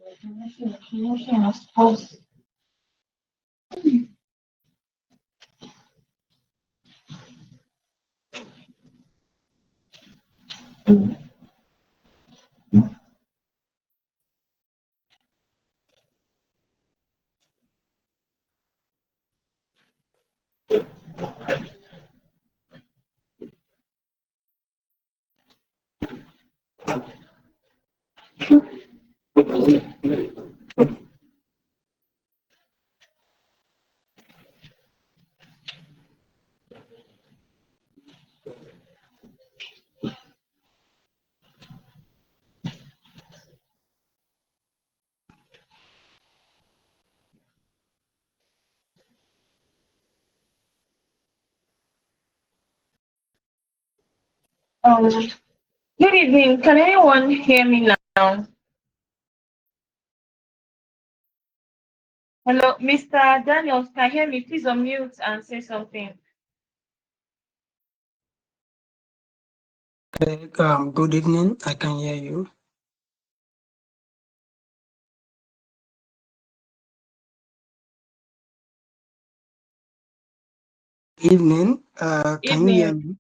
I suppose. Good evening. Can anyone hear me now? Hello, Mr. Daniel. Can you hear me? Please unmute and say something. Good evening. I can hear you. Evening. Can you hear Evening. me?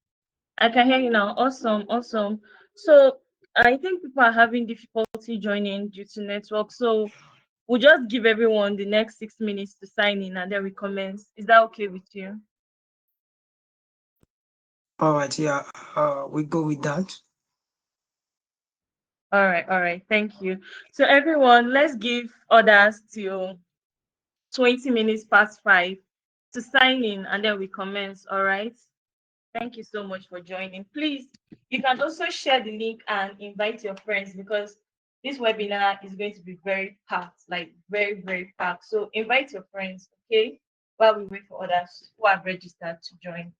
I can hear you now. Awesome, awesome. So I think people are having difficulty joining due to network. So we'll just give everyone the next 6 minutes to sign in and then we commence. Is that okay with you? All right. Yeah. We go with that. All right. Thank you. So everyone, let's give others till 20 minutes past 5 to sign in and then we commence. All right. Thank you so much for joining. Please, you can also share the link and invite your friends because this webinar is going to be very packed, like very, very packed. So invite your friends, okay? While we wait for others who have registered to join.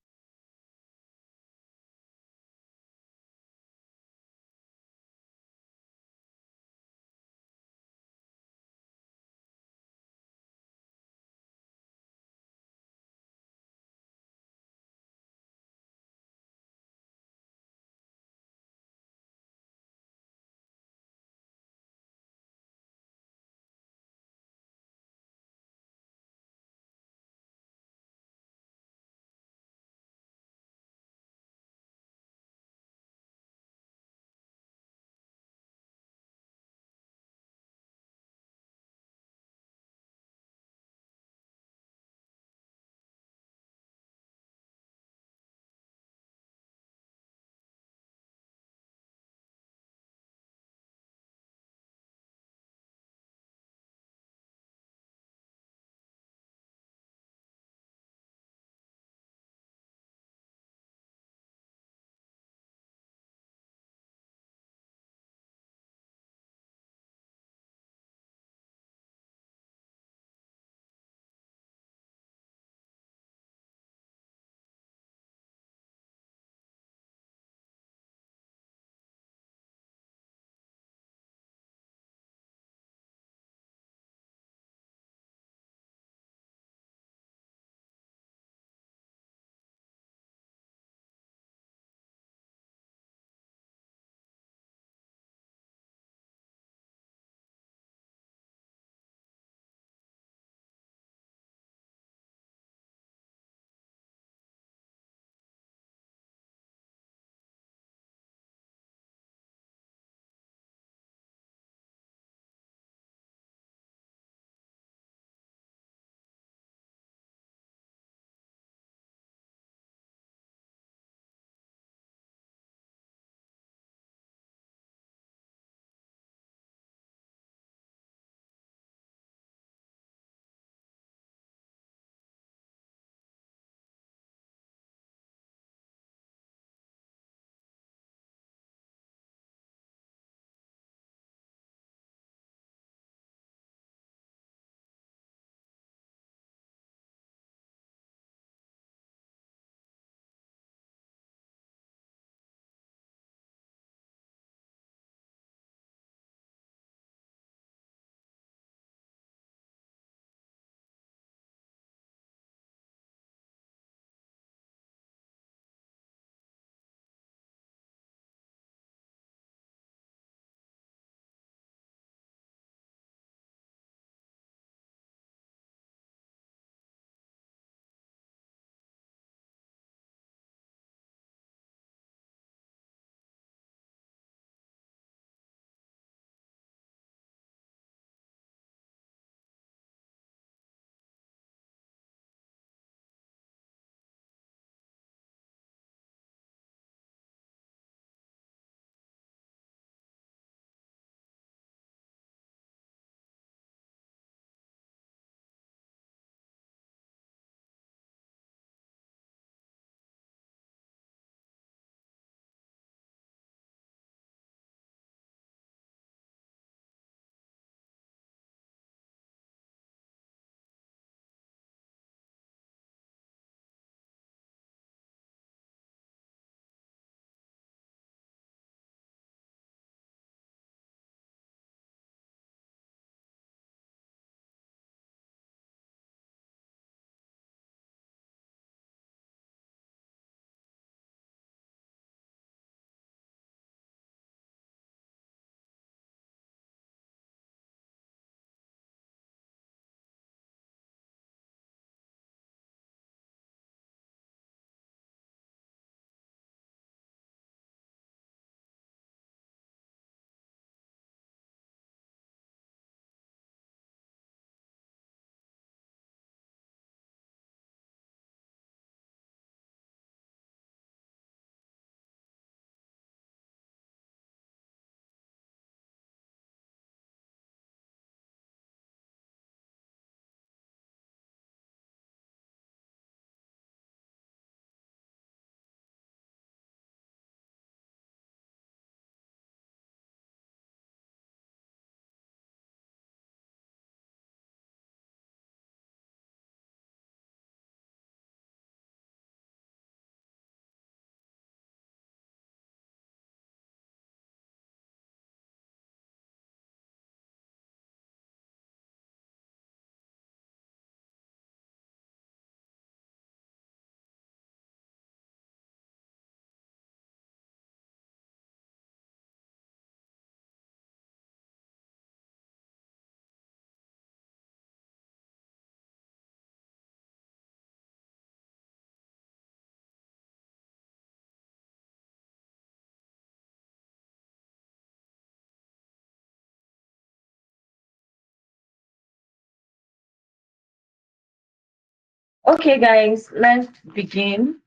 Okay, guys, let's begin.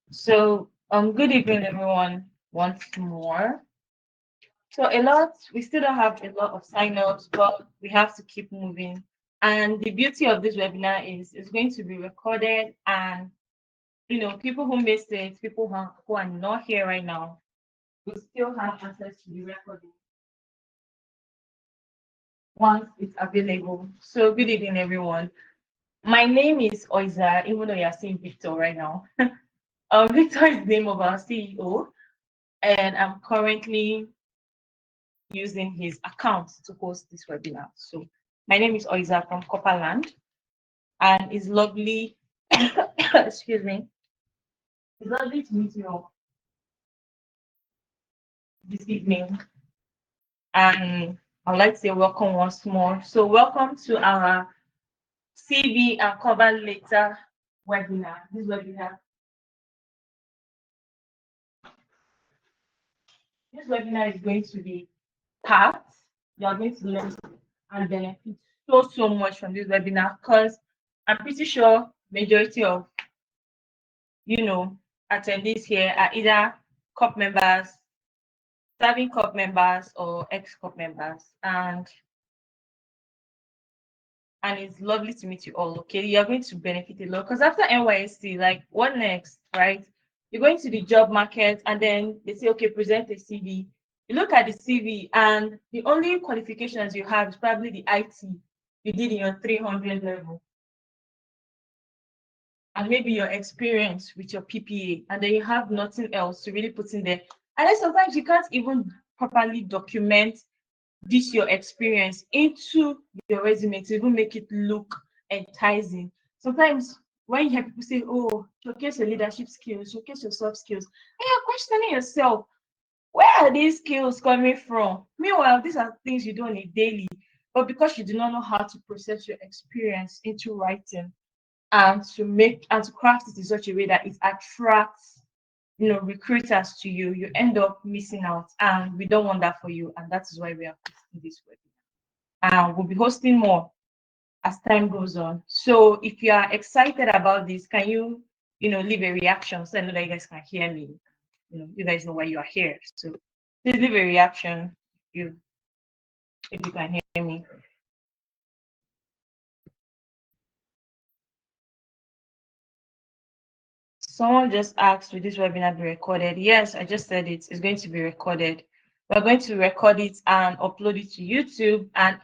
So, good evening, everyone, once more. So, we still don't have a lot of sign-ups, but we have to keep moving. And the beauty of this webinar is it's going to be recorded, and people who missed it, people who are not here right now, will still have access to the recording once it's available. So, good evening, everyone. My name is Oiza, even though you're seeing Victor right now. Victor is the name of our CEO, and I'm currently using his account to host this webinar. So my name is Oiza from Corperland, and it's lovely, excuse me, it's lovely to meet you all this evening. And I'd like to say welcome once more. So welcome to our CV and cover letter webinar. This webinar is going to be packed. You are going to learn and benefit so much from this webinar, because I'm pretty sure majority of attendees here are either COP members, serving COP members, or ex-COP members, and it's lovely to meet you all. Okay, you're going to benefit a lot, because after NYSC, like, what next, right? You're going to the job market, and then they say, okay, present a CV. You look at the CV, and the only qualifications you have is probably the IT you did in your 300 level, and maybe your experience with your PPA, and then you have nothing else to really put in there. And then sometimes you can't even properly document this your experience into your resume to even make it look enticing. Sometimes when you hear people say, oh, showcase your leadership skills, showcase your soft skills, and you're questioning yourself, where are these skills coming from? Meanwhile, these are things you do on a daily, but because you do not know how to process your experience into writing, and to craft it in such a way that it attracts recruiters to you, you end up missing out, and we don't want that for you. And that is why we are hosting this webinar, and we'll be hosting more as time goes on. So if you are excited about this, can you leave a reaction so I know that you guys can hear me? You guys know why you are here, so please leave a reaction if you can hear me. Someone just asked, will this webinar be recorded? Yes, I just said it. It's going to be recorded. We're going to record it and upload it to YouTube, and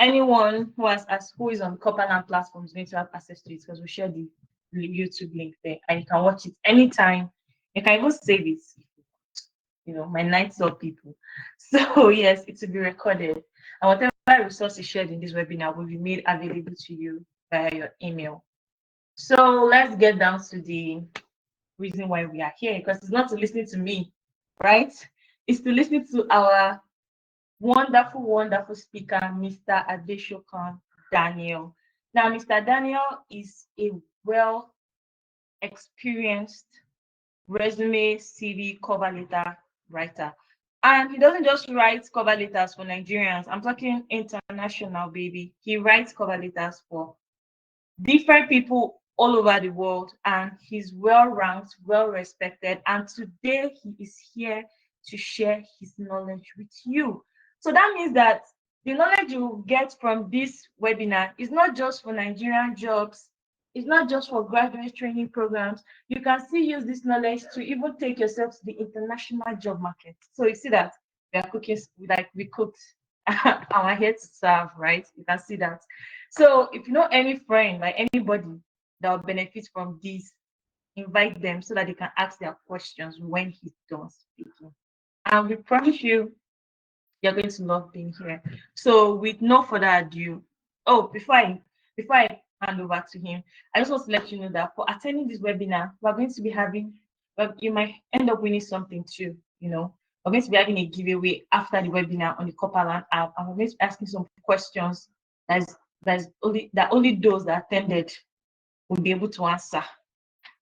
anyone who is on Corperland platform is going to have access to it, because we share the YouTube link there, and you can watch it anytime. You can even save it. My nights of people. So yes, it will be recorded, and whatever resource is shared in this webinar will be made available to you via your email. So let's get down to the reason why we are here, because it's not to listen to me, right? It's to listen to our wonderful speaker, Mr. Adesokan Daniel. Now, Mr. Daniel is a well experienced resume, CV, cover letter writer. And he doesn't just write cover letters for Nigerians. I'm talking international, baby. He writes cover letters for different people all over the world, and he's well ranked, well respected, and today he is here to share his knowledge with you. So that means that the knowledge you get from this webinar is not just for Nigerian jobs, it's not just for graduate training programs. You can still use this knowledge to even take yourself to the international job market. So you see that we are cooking, like we cooked our here to serve, right? You can see that. So if you know any friend, like anybody that will benefit from this, invite them so that they can ask their questions when he's done speaking. And we promise you're going to love being here. So with no further ado, before I hand over to him, I just want to let you know that for attending this webinar, we're going to be having, well, you might end up winning something too. We're going to be having a giveaway after the webinar on the Corperland app, and we're going to be asking some questions that only those that attended will be able to answer.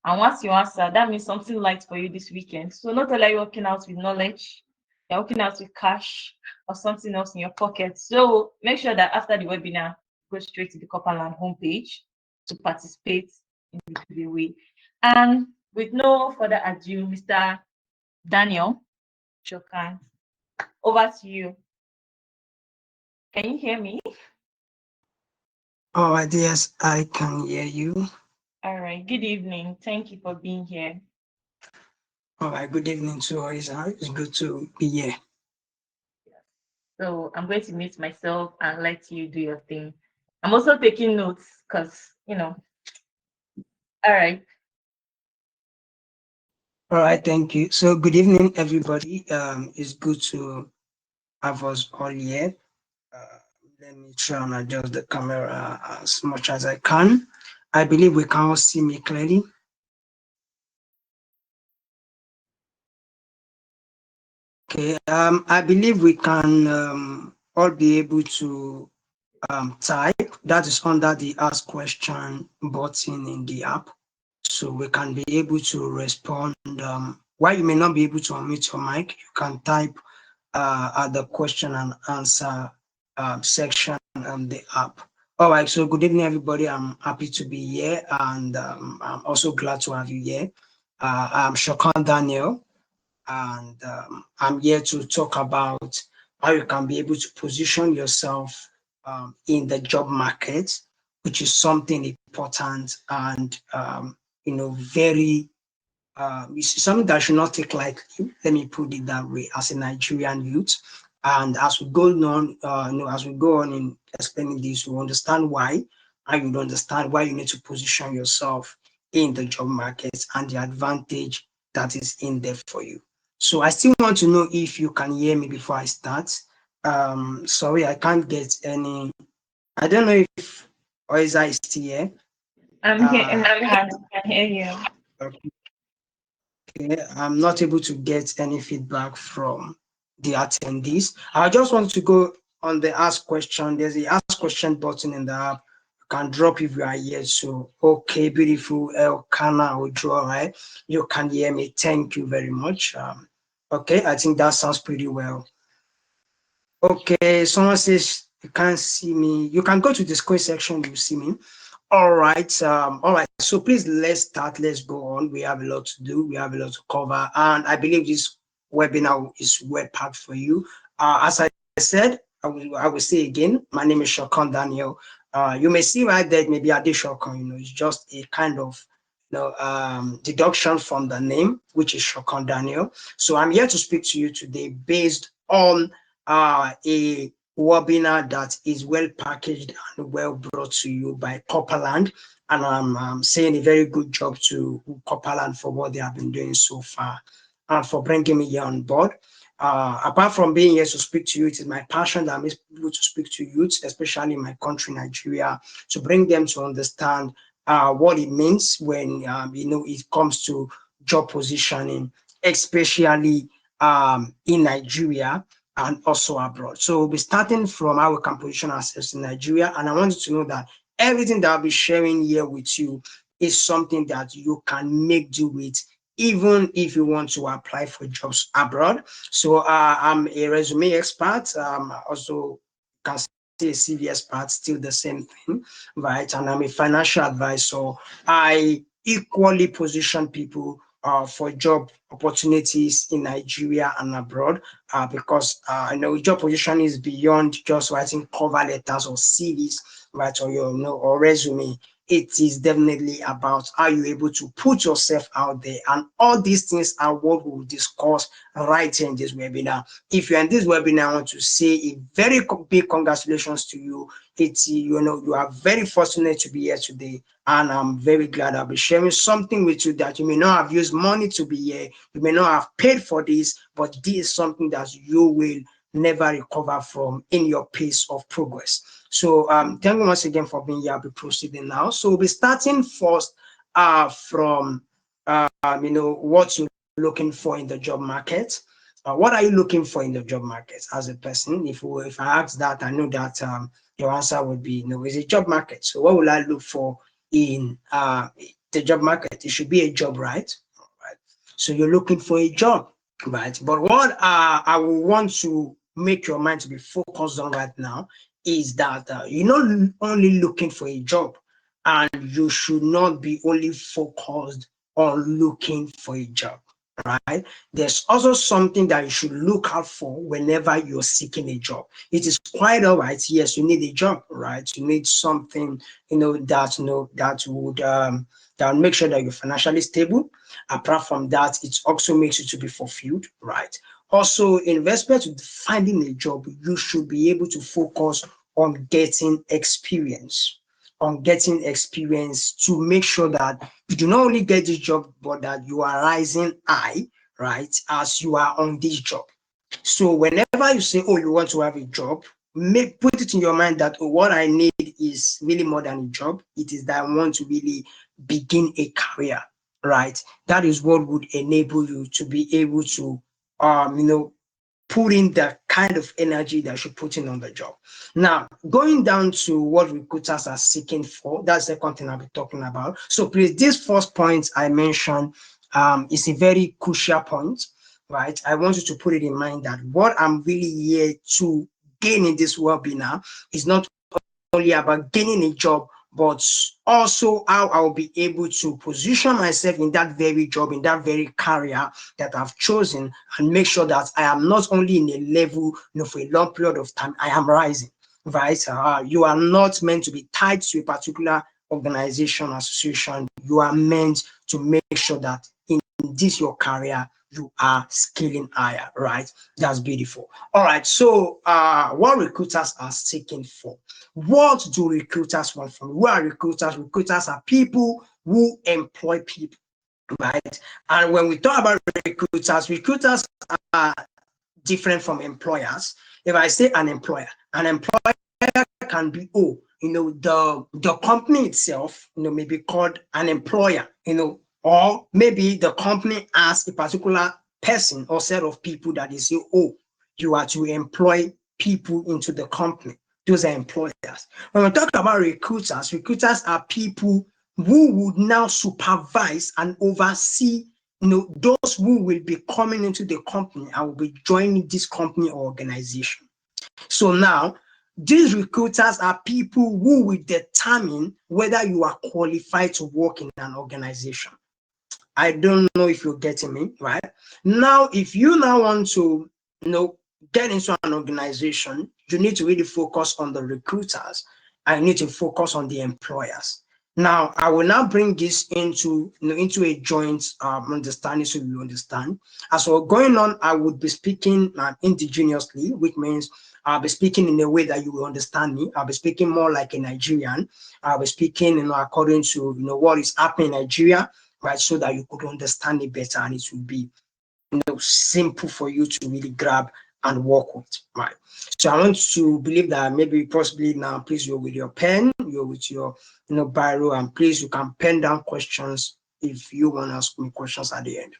And once you answer, that means something light for you this weekend. So not only are you walking out with knowledge, you're walking out with cash or something else in your pocket. So make sure that after the webinar, go straight to the Corperland homepage to participate in the way. And with no further ado, Mr. Daniel Shokan, over to you. Can you hear me? All right, yes, I can hear you. All right. Good evening. Thank you for being here. All right, good evening to all. It's good to be here. So I'm going to mute myself and let you do your thing. I'm also taking notes because, all right. All right, thank you. So, good evening, everybody. It's good to have us all here. Uh, Let me try and adjust the camera as much as I can. I believe we can all see me clearly. Okay, I believe we can all be able to type. That is under the Ask Question button in the app. So we can be able to respond. While you may not be able to unmute your mic, you can type at the question and answer section on the app. All right, so good evening, everybody. I'm happy to be here, and I'm also glad to have you here. I'm Adesokan Daniel, and I'm here to talk about how you can be able to position yourself in the job market, which is something important and very it's something that should not take lightly. Let me put it that way, as a Nigerian youth. And as we go on, as we go on in explaining this, we understand why, and you understand why you need to position yourself in the job market and the advantage that is in there for you. So I still want to know if you can hear me before I start. Sorry, I can't get any. I don't know if or is I still here. I'm here. Uh, I can hear you. okay. Okay, I'm not able to get any feedback from the attendees. I just want to go on the ask question. There's the ask question button in the app. You can drop if you are here. So, okay, beautiful. Elkana or draw, right? You can hear me. Thank you very much. Okay, I think that sounds pretty well. Okay, someone says you can't see me. You can go to the square section, you see me. All right. So please let's start. Let's go on. We have a lot to do. We have a lot to cover, and I believe this webinar is well packed for you. As I said, I will say again. My name is Adesokan Daniel. You may see right there, maybe Adesokan. It's just a kind of deduction from the name, which is Adesokan Daniel. So I'm here to speak to you today based on a webinar that is well packaged and well brought to you by Corperland. And I'm saying a very good job to Corperland for what they have been doing so far and for bringing me here on board. Apart from being here to speak to you, it is my passion that I'm able to speak to youth, especially in my country, Nigeria, to bring them to understand what it means when it comes to job positioning, especially in Nigeria and also abroad. So we'll be starting from how we can position ourselves in Nigeria. And I want you to know that everything that I'll be sharing here with you is something that you can make do with even if you want to apply for jobs abroad. So I'm a resume expert. Also can say a CV expert, still the same thing, right? And I'm a financial advisor. I equally position people for job opportunities in Nigeria and abroad because I know job position is beyond just writing cover letters or CVs, right, or or resume. It is definitely about how you're able to put yourself out there, and all these things are what we'll discuss right here in this webinar. If you're in this webinar, I want to say a very big congratulations to you. It's you are very fortunate to be here today, and I'm very glad I'll be sharing something with you that you may not have used money to be here, you may not have paid for this, but this is something that you will never recover from in your pace of progress. So thank you once again for being here. I'll be proceeding now. So we'll be starting first from what you're looking for in the job market. What are you looking for in the job market as a person? If I ask that, I know that your answer would be is a job market. So what will I look for in the job market? It should be a job, right? Right. So you're looking for a job, right? But what I will want to make your mind to be focused on right now is that you're not only looking for a job, and you should not be only focused on looking for a job, right? There's also something that you should look out for whenever you're seeking a job. It is quite all right. Yes, you need a job, right? You need something, that would that will make sure that you're financially stable. Apart from that, it also makes you to be fulfilled, right? Also, in respect to finding a job, you should be able to focus on getting experience, to make sure that you do not only get this job, but that you are rising high, right, as you are on this job. So whenever you say, oh, you want to have a job, put it in your mind that, oh, what I need is really more than a job. It is that I want to really begin a career, right? That is what would enable you to be able to, put in the kind of energy that you put in on the job. Now, going down to what recruiters are seeking for, that's the second thing I'll be talking about. So please, this first point I mentioned is a very crucial point, right? I want you to put it in mind that what I'm really here to gain in this webinar is not only about gaining a job, but also how I'll be able to position myself in that very job, in that very career that I've chosen, and make sure that I am not only in a level, for a long period of time, I am rising, right? You are not meant to be tied to a particular organization, association. You are meant to make sure that in this your career, you are scaling higher, right? That's beautiful. All right. So, what recruiters are seeking for? What do recruiters want from you? Who are recruiters? Recruiters are people who employ people, right? And when we talk about recruiters are different from employers. If I say an employer can be, the company itself, may be called an employer, or maybe the company has a particular person or set of people that they say, oh, you are to employ people into the company. Those are employers. When we talk about recruiters are people who would now supervise and oversee, those who will be coming into the company and will be joining this company or organization. So now, these recruiters are people who will determine whether you are qualified to work in an organization. I don't know if you're getting me, right? Now, if you now want to, get into an organization, you need to really focus on the recruiters. I need to focus on the employers. Now, I will now bring this into a joint understanding, so you understand. As we're going on, I would be speaking indigenously, which means I'll be speaking in a way that you will understand me. I'll be speaking more like a Nigerian. I'll be speaking, according to what is happening in Nigeria, right? So that you could understand it better, and it will be simple for you to really grab and work with, right? So I want to believe that maybe possibly now, please, you're with your pen, you're with your biro, and please, you can pen down questions if you want to ask me questions at the end.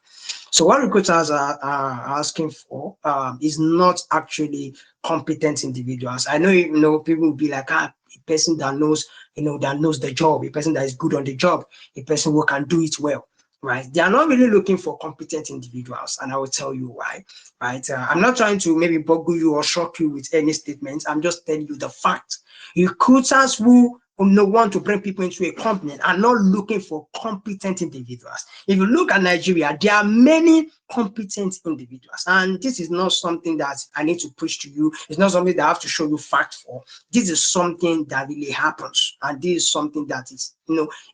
So what recruiters are asking for is not actually competent individuals. I know, people will be like, a person that knows, that knows the job, a person that is good on the job, a person who can do it well, right? They are not really looking for competent individuals, and I will tell you why, right? I'm not trying to maybe boggle you or shock you with any statements. I'm just telling you the fact. Recruiters who want to bring people into a company are not looking for competent individuals. If you look at Nigeria, there are many competent individuals, and this is not something that I need to preach to you. It's not something that I have to show you fact for. This is something that really happens, and this is something that is,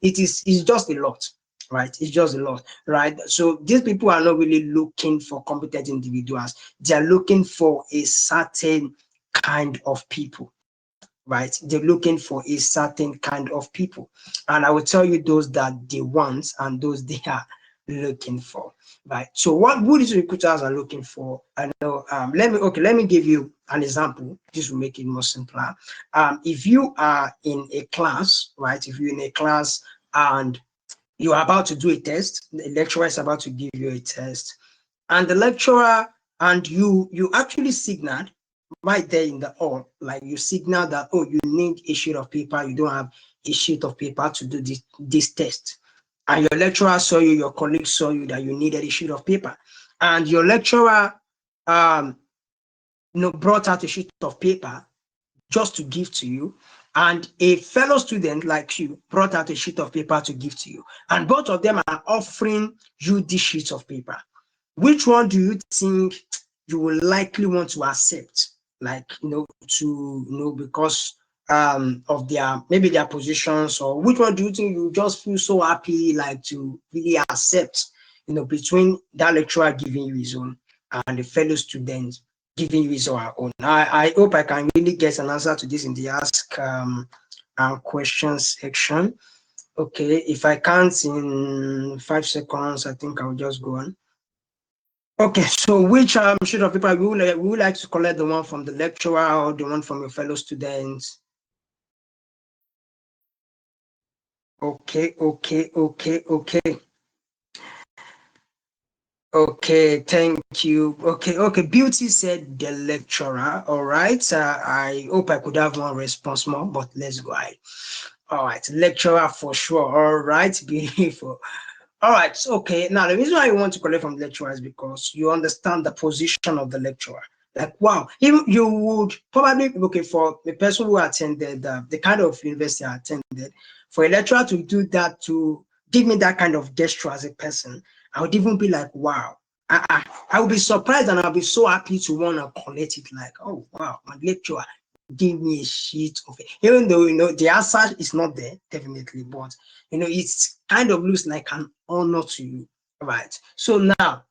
it's just a lot. Right, it's just a lot, right? So these people are not really looking for competent individuals. They are looking for a certain kind of people, right? They're looking for a certain kind of people, and I will tell you those that they want and those they are looking for, right? So what these recruiters are looking for, I know. Let me give you an example. This will make it more simpler. If you are in a class, right? If you're in a class and you are about to do a test, the lecturer is about to give you a test, and the lecturer and you actually signaled right there in the hall, like you signal that, oh, you need a sheet of paper, you don't have a sheet of paper to do this test. And your lecturer saw you, your colleagues saw you that you needed a sheet of paper. And your lecturer brought out a sheet of paper just to give to you. and a fellow student like you brought out a sheet of paper to give to you, and both of them are offering you this sheet of paper, which one do you think you will likely want to accept? Like, because of their, maybe their positions, or which one do you think you just feel so happy like to really accept, between that lecturer giving you his own and the fellow student giving you his or her own? I hope I can really get an answer to this in the ask questions section. Okay, if I can't in 5 seconds, I think I'll just go on. Okay, so which sheet of paper would you like to collect, the one from the lecturer or the one from your fellow students? Okay. Okay, thank you. Okay. Beauty said the lecturer. All right. I hope I could have one response more, but let's go ahead. All right, lecturer for sure. All right, beautiful. All right, okay. Now, the reason why you want to collect from the lecturer is because you understand the position of the lecturer. Like, wow, you would probably, okay, for the person who attended the kind of university I attended, for a lecturer to do that, to give me that kind of gesture as a person, I would even be like, wow. I would be surprised, and I'll be so happy to want to collect it. Like, oh, wow, my lecturer give me a sheet of it. Even though, the answer is not there, definitely, but, it kind of looks like an honor to you, right? So now,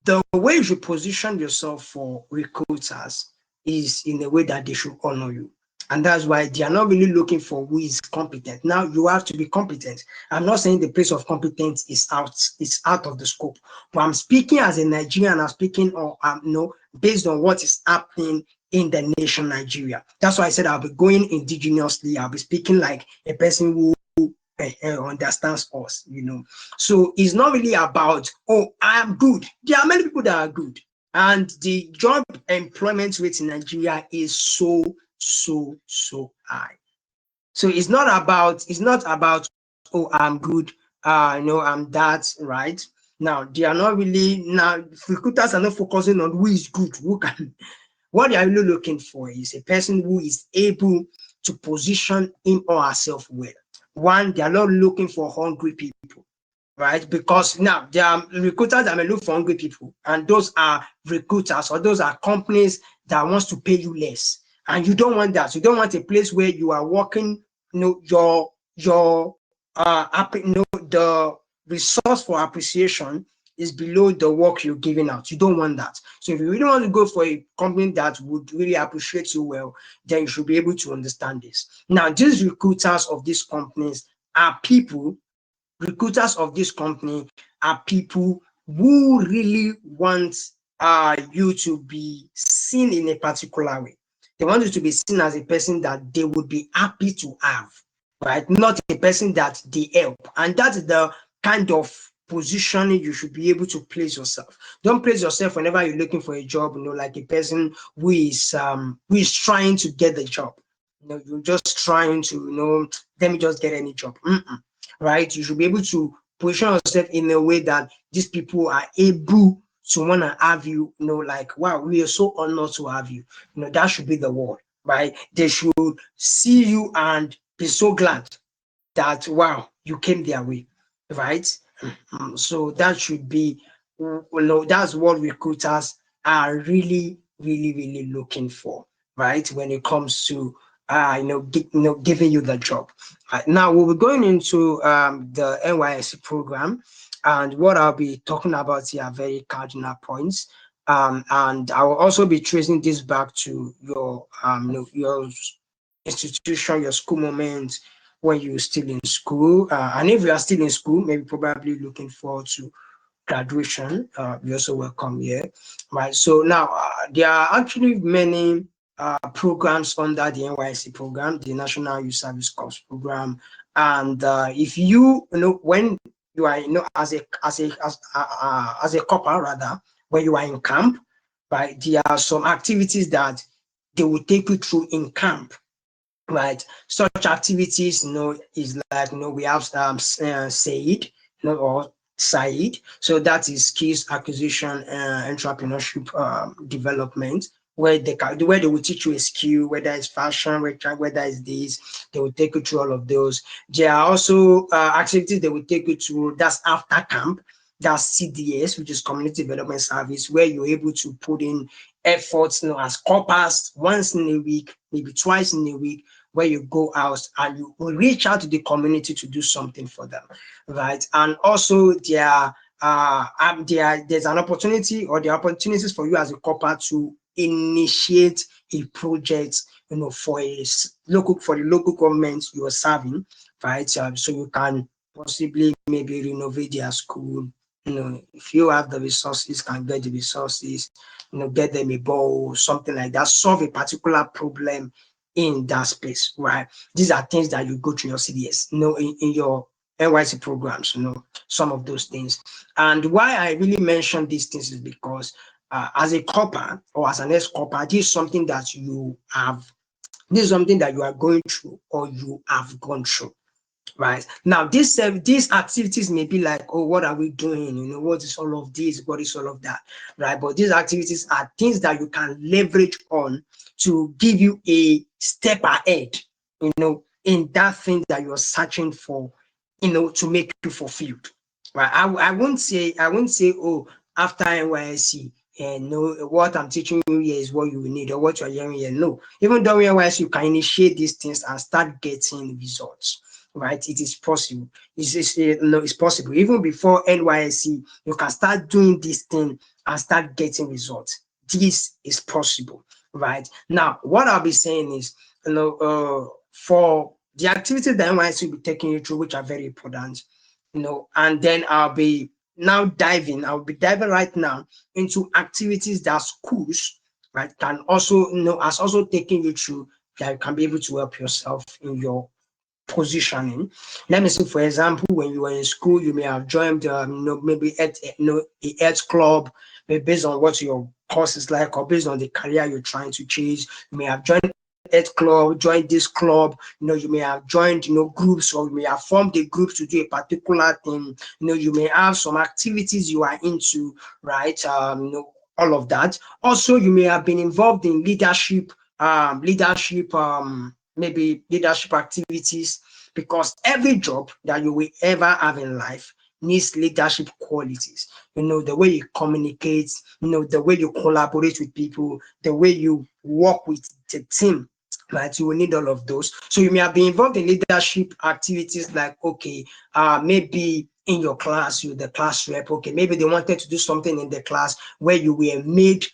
the way you should position yourself for recruiters is in a way that they should honor you. And that's why they are not really looking for who is competent. Now you have to be competent. I'm not saying the place of competence is out of the scope, but I'm speaking as a Nigerian. I'm speaking based on what is happening in the nation Nigeria. That's why I said I'll be going indigenously. I'll be speaking like a person who understands us. So it's not really about, oh, I am good. There are many people that are good, and the job employment rate in Nigeria is so high. So it's not about, oh, I'm good, I'm that, right? Now they are not really, now recruiters are not focusing on who is good, who can. What they are really looking for is a person who is able to position him or herself well. One, they are not looking for hungry people, right? Because now there are recruiters that may look for hungry people, and those are recruiters, or those are companies that wants to pay you less. And you don't want that. You don't want a place where you are working, the resource for appreciation is below the work you're giving out. You don't want that. So if you really want to go for a company that would really appreciate you well, then you should be able to understand this. Now, these recruiters of these companies are people, recruiters of this company are people who really want you to be seen in a particular way. They want you to be seen as a person that they would be happy to have, right? Not a person that they help. And that's the kind of positioning you should be able to place yourself. Don't place yourself whenever you're looking for a job, like a person who is trying to get the job. You're just trying to, let me just get any job. Right? You should be able to position yourself in a way that these people are able to want to have you, like, wow, we are so honored to have you. That should be the word, right? They should see you and be so glad that, wow, you came their way, right? So that should be, that's what recruiters are really, really, really looking for, right? When it comes to, giving you the job. Now we'll be going into the NYSC program, and what I'll be talking about here are very cardinal points. And I will also be tracing this back to your institution, your school moment, when you're still in school. And if you are still in school, maybe probably looking forward to graduation, you're also welcome here, right? So now there are actually many programs under the NYSC program, the National Youth Service Corps program. And if when you are, as a corper rather, when you are in camp, right, there are some activities that they will take you through in camp. Right, such activities, is like, we have SAED, or SAED. So that is skills acquisition, entrepreneurship development, where they will teach you a skill, whether it's fashion, whether it's this, they will take you through all of those. There are also activities they will take you through. That's after camp. That's CDS, which is Community Development Service, where you're able to put in efforts, as corpers once in a week, maybe twice in a week, where you go out and you will reach out to the community to do something for them, right? And also there's an opportunity, or the opportunities for you as a corper to initiate a project, for the local government you are serving, right? So you can possibly maybe renovate their school. If you have the resources, can get the resources, get them a bowl, something like that, solve a particular problem in that space, right? These are things that you go through your CDS, in your NYSC programs, some of those things. And why I really mention these things is because as a corper or as an ex-corper, this is something that you are going through or you have gone through. Right now, these activities may be like, oh, what are we doing? What is all of this? What is all of that? Right? But these activities are things that you can leverage on to give you a step ahead, in that thing that you're searching for, to make you fulfilled. Right? I won't say, oh, after NYSC, and what I'm teaching you here is what you will need or what you're hearing here. No, even during NYSC, you can initiate these things and start getting results. Right, it is possible. It's possible. Even before NYSC, you can start doing this thing and start getting results. This is possible. Right now, what I'll be saying is, for the activities that NYSC will be taking you through, which are very important, and then I'll be diving right now into activities that schools, right, can also, has also taken you through, that you can be able to help yourself in your positioning. Let me see, for example, when you were in school, you may have joined, maybe a health club, maybe based on what your course is like, or based on the career you're trying to chase. You may have joined health club, joined this club. You may have joined, groups, or you may have formed a group to do a particular thing. You may have some activities you are into, right? All of that. Also, you may have been involved in maybe leadership activities, because every job that you will ever have in life needs leadership qualities. The way you communicate, the way you collaborate with people, the way you work with the team, right? You will need all of those. So you may have been involved in leadership activities, like, okay, maybe in your class, you're the class rep. Okay, maybe they wanted to do something in the class where you were made,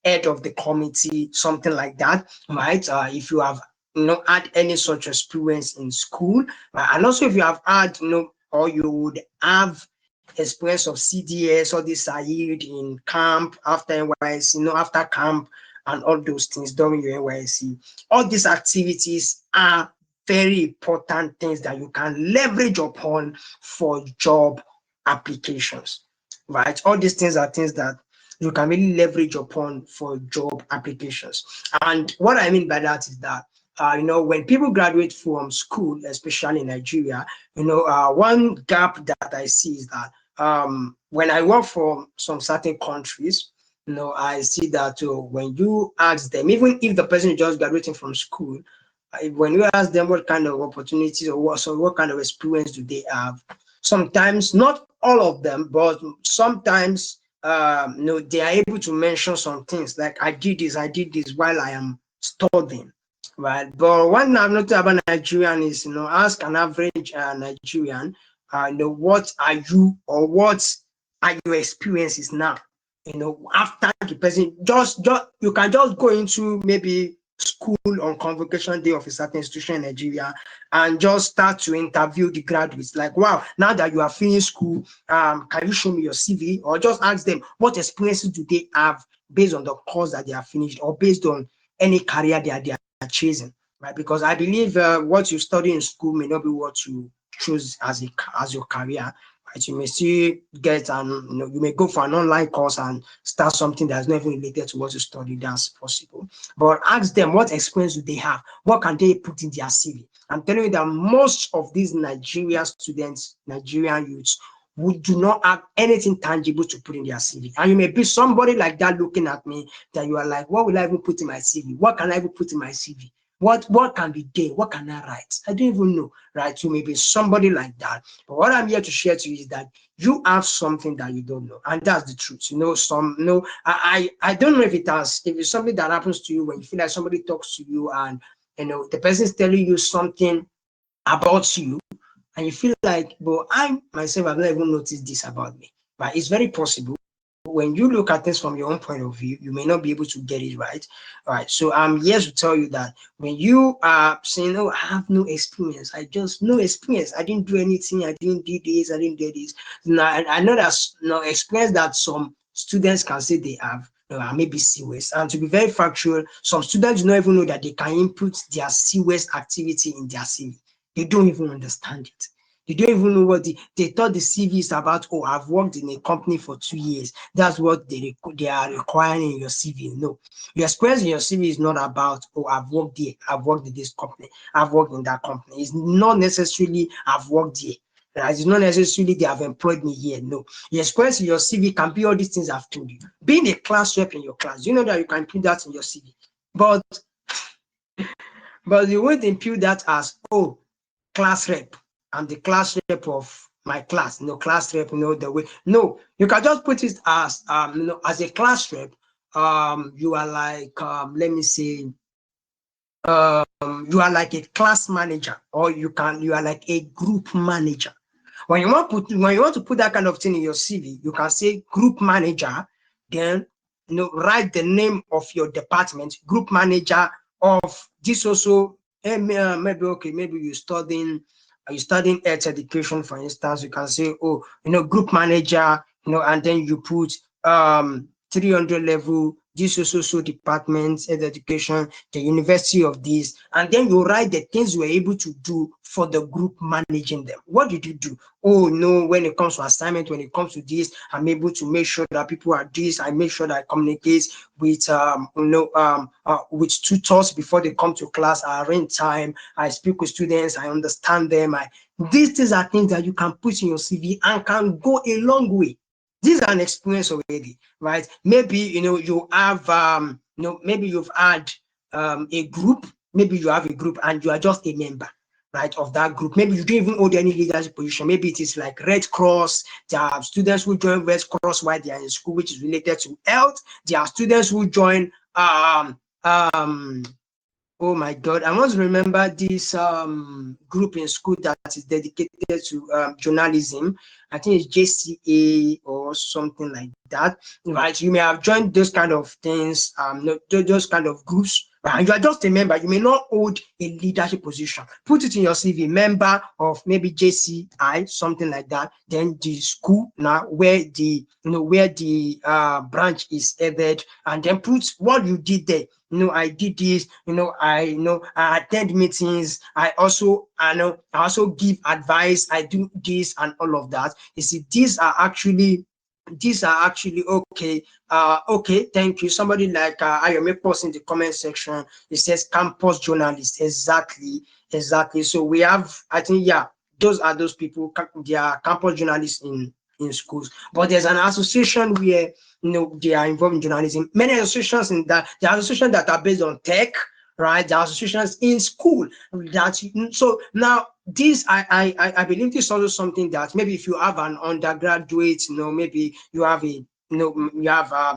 head of the committee, something like that, right? If you have had any such experience in school, and also if you have had, or you would have experience of CDS or the SAED in camp, after NYSC, after camp, and all those things during your NYSC. All these activities are very important things that you can leverage upon for job applications, right? All these things are things that you can really leverage upon for job applications. And what I mean by that is that, when people graduate from school, especially in Nigeria, one gap that I see is that, when I work for some certain countries, I see that when you ask them, even if the person is just graduating from school, when you ask them what kind of opportunities or what kind of experience do they have, sometimes, not all of them, but sometimes, they are able to mention some things like, I did this while I am studying, right? But one I've noticed about Nigerian is, ask an average Nigerian, what are you, or what are your experiences now? After the person, just you can just go into maybe school on convocation day of a certain institution in Nigeria and just start to interview the graduates. Like, wow, now that you are finished school, can you show me your CV? Or just ask them what experiences do they have based on the course that they are finished, or based on any career they are chasing, right? Because I believe what you study in school may not be what you choose as your career. Right? You may still get you may go for an online course and start something that's not even related to what you study. That's possible. But ask them, what experience do they have? What can they put in their CV? I'm telling you that most of these Nigerian students, Nigerian youths, who do not have anything tangible to put in their CV. And you may be somebody like that looking at me that you are like, what will I even put in my CV? What can I even put in my CV? What can be there? What can I write? I don't even know, right? You may be somebody like that. But what I'm here to share to you is that you have something that you don't know, and that's the truth. I don't know if it's something that happens to you when you feel like somebody talks to you and the person is telling you something about you, and you feel like, but I myself have not even noticed this about me. But it's very possible. When you look at things from your own point of view, you may not be able to get it right. All right. So I'm here to tell you that when you are saying, oh, I have no experience, I just no experience, I didn't do anything, I didn't do this, I didn't do this. Now I know that's no experience that some students can say they have. Maybe CWES. And to be very factual, some students do not even know that they can input their CWES activity in their CV. They don't even understand it. They don't even know what they thought the CV is about. Oh, I've worked in a company for 2 years. That's what they are requiring in your CV. No, your experience in your CV is not about, oh, I've worked here, I've worked in this company, I've worked in that company. It's not necessarily I've worked here. Right? It's not necessarily they have employed me here. No, your experience in your CV can be all these things I've told you. Being a class rep in your class, you know that you can put that in your CV, but you won't impute that as, oh, class rep. I'm the class rep of my class. Class rep, the way. No, you can just put it as as a class rep. You are like let me say you are like a class manager, or you are like a group manager. When you want to put that kind of thing in your CV, you can say group manager, then write the name of your department, group manager of this also. Maybe you're studying health education, for instance. You can say, oh, group manager, and then you put 300 level, this so department, health education, the university of this, and then you write the things you were able to do for the group managing them. What did you do? Oh no, when it comes to assignment, when it comes to this, I'm able to make sure that people are this. I make sure that I communicate with with tutors before they come to class. I arrange time. I speak with students. I understand them. These things are things that you can put in your CV and can go a long way. This is an experience already, right? Maybe you have maybe you've had a group. Maybe you have a group and you are just a member, right, of that group. Maybe you don't even hold any leadership position. Maybe it is like Red Cross. There are students who join Red Cross while they are in school, which is related to health. There are students who join oh my God, I want to remember this group in school that is dedicated to journalism. I think it's JCA or something like that, right? You may have joined those kind of things, those kind of groups, right? You are just a member. You may not hold a leadership position. Put it in your CV, member of maybe JCI, something like that. Then the school now where the branch is headed, and then put what you did there. I did this, I attend meetings. I also give advice. I do this and all of that. You see, these are actually okay. Okay, thank you. Somebody like Ayome post in the comment section. It says campus journalist. Exactly. So we have, I think, yeah, those are those people. They are campus journalists in schools. But there's an association where they are involved in journalism. Many associations in that, there are associations that are based on tech, right? There are associations in school so now this I believe this is also something that maybe if you have an undergraduate, maybe you have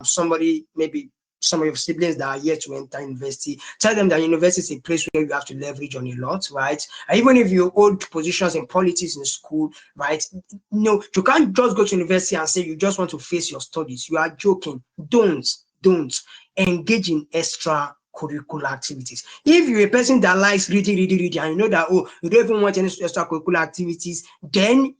somebody, maybe some of your siblings that are yet to enter university, tell them that university is a place where you have to leverage on a lot, right? And even if you hold positions in politics in school, right? You can't just go to university and say you just want to face your studies. You are joking. Don't engage in extra curricular activities. If you're a person that likes reading, and you know that, oh, you don't even want any extracurricular activities, then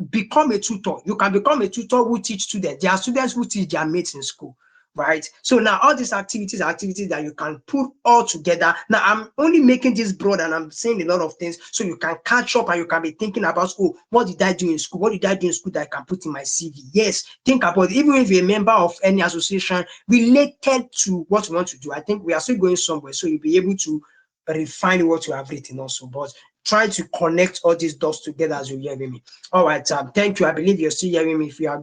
become a tutor. You can become a tutor who teach students. There are students who teach their mates in school, right? So now all these activities are activities that you can put all together. Now I'm only making this broad and I'm saying a lot of things so you can catch up and you can be thinking about, oh, what did I do in school? What did I do in school that I can put in my CV? Yes, think about it. Even if you're a member of any association related to what you want to do, I think we are still going somewhere. So you'll be able to refine what you have written also. But try to connect all these dots together as you're hearing me. All right, thank you. I believe you're still hearing me. If you are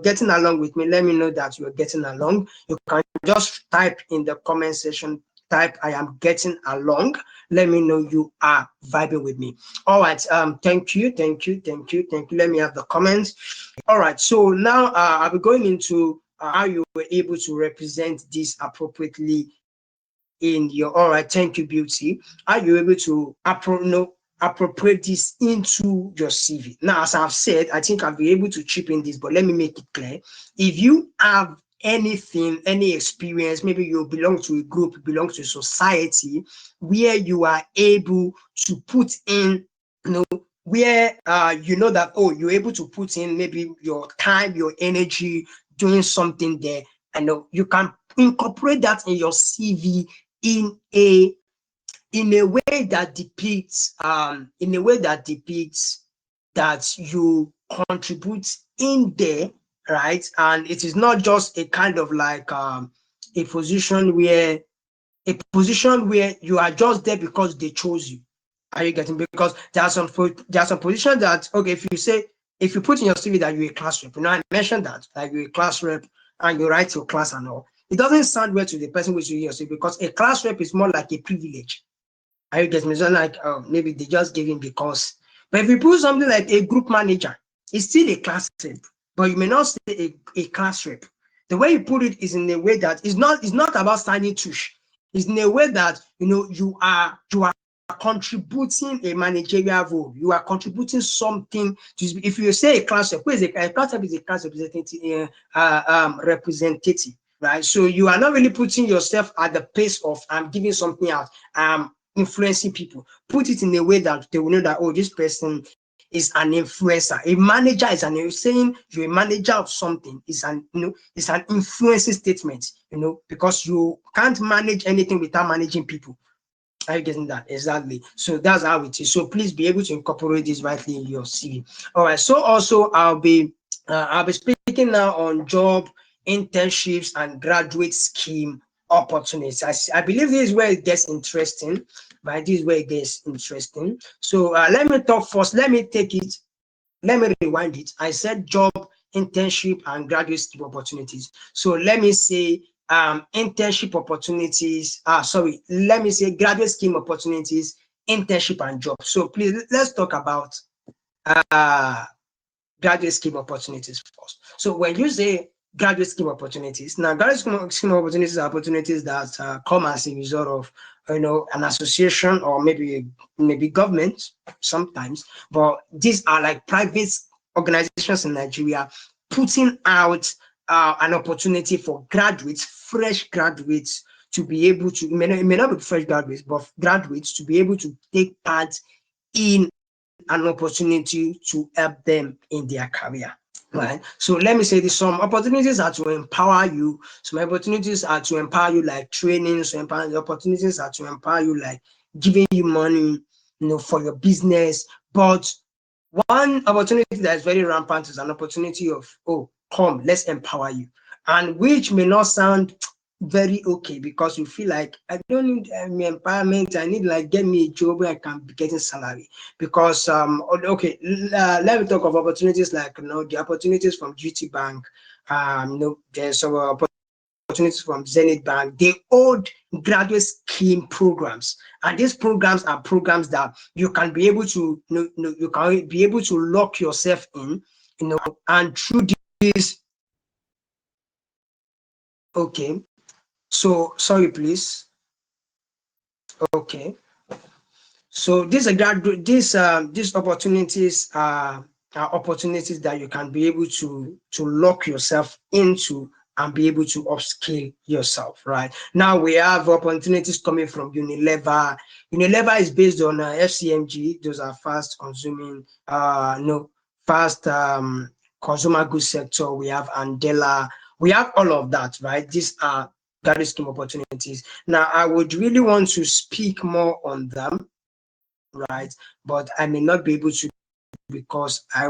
getting along with me, let me know that you're getting along. You can just type in the comment section, type I am getting along. Let me know you are vibing with me. All right, thank you. Let me have the comments. All right, so now I'll be going into how you were able to represent this appropriately in your. All right, thank you, Beauty. Are you able to appropriate this into your CV? Now, as I've said, I think I'll be able to chip in this, but let me make it clear. If you have anything, any experience, maybe you belong to a group, belong to a society where you are able to put in, where you know that, oh, you're able to put in maybe your time, your energy, doing something there. I know you can incorporate that in your CV in a way that depicts that you contribute in there, right? And it is not just a kind of like a position where you are just there because they chose you. Are you getting? Because there are some positions that, okay, if you put in your CV that you're a class rep, I mentioned that, like you're a class rep and you write your class and all, it doesn't sound well to the person who's reading your CV, because a class rep is more like a privilege. Are you getting me? So like, maybe they just give him because. But if you put something like a group manager, it's still a class rep, but you may not say a class rep. The way you put it is in a way that it's not about standing tush. It's in a way that you are contributing a managerial role. You are contributing something to. If you say a class rep, a class rep is a class representative, right? So you are not really putting yourself at the pace of giving something out, influencing people. Put it in a way that they will know that, oh, this person is an influencer. A manager is saying you're a manager of something. It's an influencing statement, because you can't manage anything without managing people. Are you getting that? Exactly. So that's how it is. So please be able to incorporate this rightly in your CV. All right. So also I'll be speaking now on job internships and graduate scheme opportunities. I believe this is where it gets interesting. Right? This is where it gets interesting. So let me talk first. Let me rewind it. I said job, internship, and graduate scheme opportunities. So let me say internship opportunities. Let me say graduate scheme opportunities, internship, and job. So please, let's talk about graduate scheme opportunities first. So when you say graduate scheme opportunities, now graduate scheme opportunities are opportunities that come as a result of an association or maybe government sometimes, but these are like private organizations in Nigeria putting out an opportunity for fresh graduates, to be able to, it may not be fresh graduates, but graduates to be able to take part in an opportunity to help them in their career. Right. So let me say this: some opportunities are to empower you, some opportunities are to empower you like training, opportunities are to empower you like giving you money, for your business. But one opportunity that is very rampant is an opportunity of, oh, come, let's empower you. And which may not sound very okay, because you feel like, I don't need empowerment, I need like get me a job where I can be getting salary. Because okay, let me talk of opportunities like the opportunities from GT Bank. There's some opportunities from Zenith Bank. They hold graduate scheme programs, and these programs are programs that you can be able to lock yourself in, and through this. Okay, so sorry, please. Okay, so these opportunities are opportunities that you can be able to lock yourself into and be able to upskill yourself. Right now, we have opportunities coming from Unilever. Unilever is based on FCMG. Those are fast consuming, fast consumer goods sector. We have Andela. We have all of that. Right, these are graduate scheme opportunities. Now, I would really want to speak more on them, right? But I may not be able to, because I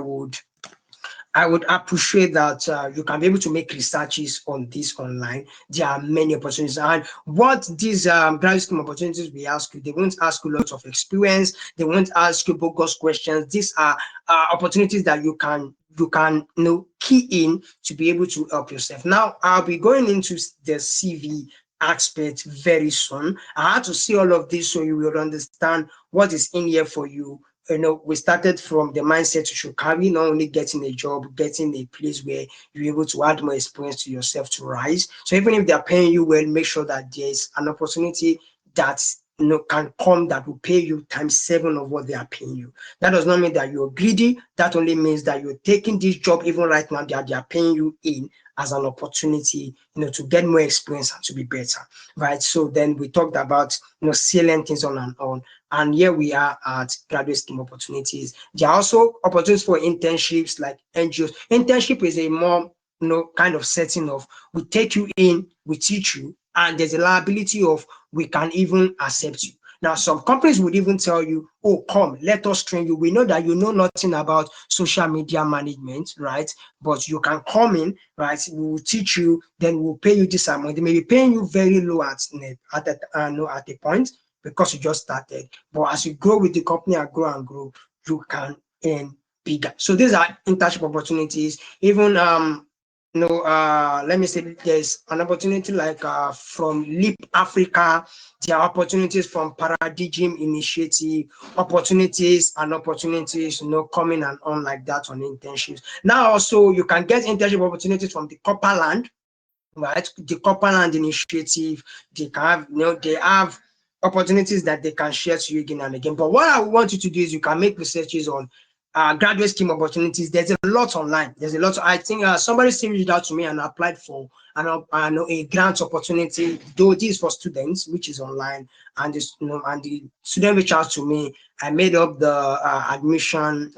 I would appreciate that you can be able to make researches on this online. There are many opportunities. And what these graduate scheme opportunities we ask you, they won't ask you lots of experience. They won't ask you bogus questions. These are opportunities that you can key in to be able to help yourself. Now, I'll be going into the CV aspect very soon. I had to see all of this so you will understand what is in here for you. We started from the mindset you should carry, not only getting a job, getting a place where you're able to add more experience to yourself to rise. So even if they're paying you well, make sure that there's an opportunity that can come that will pay you times 7 of what they are paying you. That does not mean that you're greedy. That only means that you're taking this job even right now that they are paying you in as an opportunity, to get more experience and to be better, right? So then we talked about, selling things on and on. And here we are at graduate scheme opportunities. There are also opportunities for internships like NGOs. Internship is a more, kind of setting of we take you in, we teach you, and there's a liability of we can even accept you. Now, some companies would even tell you, oh, come, let us train you. We know that you know nothing about social media management, right? But you can come in, right? We will teach you, then we'll pay you this amount. They may be paying you very low at a point because you just started. But as you grow with the company and grow, you can earn bigger. So these are internship opportunities. Even let me say there's an opportunity like from Leap Africa. There are opportunities from Paradigm Initiative, opportunities, coming and on like that on internships. Now also you can get internship opportunities from the Corperland, right? The Corperland Initiative. They can have, they have opportunities that they can share to you again and again. But what I want you to do is you can make researches on graduate scheme opportunities. There's a lot online. There's a lot. I think somebody reached out to me and applied for a grant opportunity, though this is for students, which is online. And this, and the student reached out to me. I made up the admission,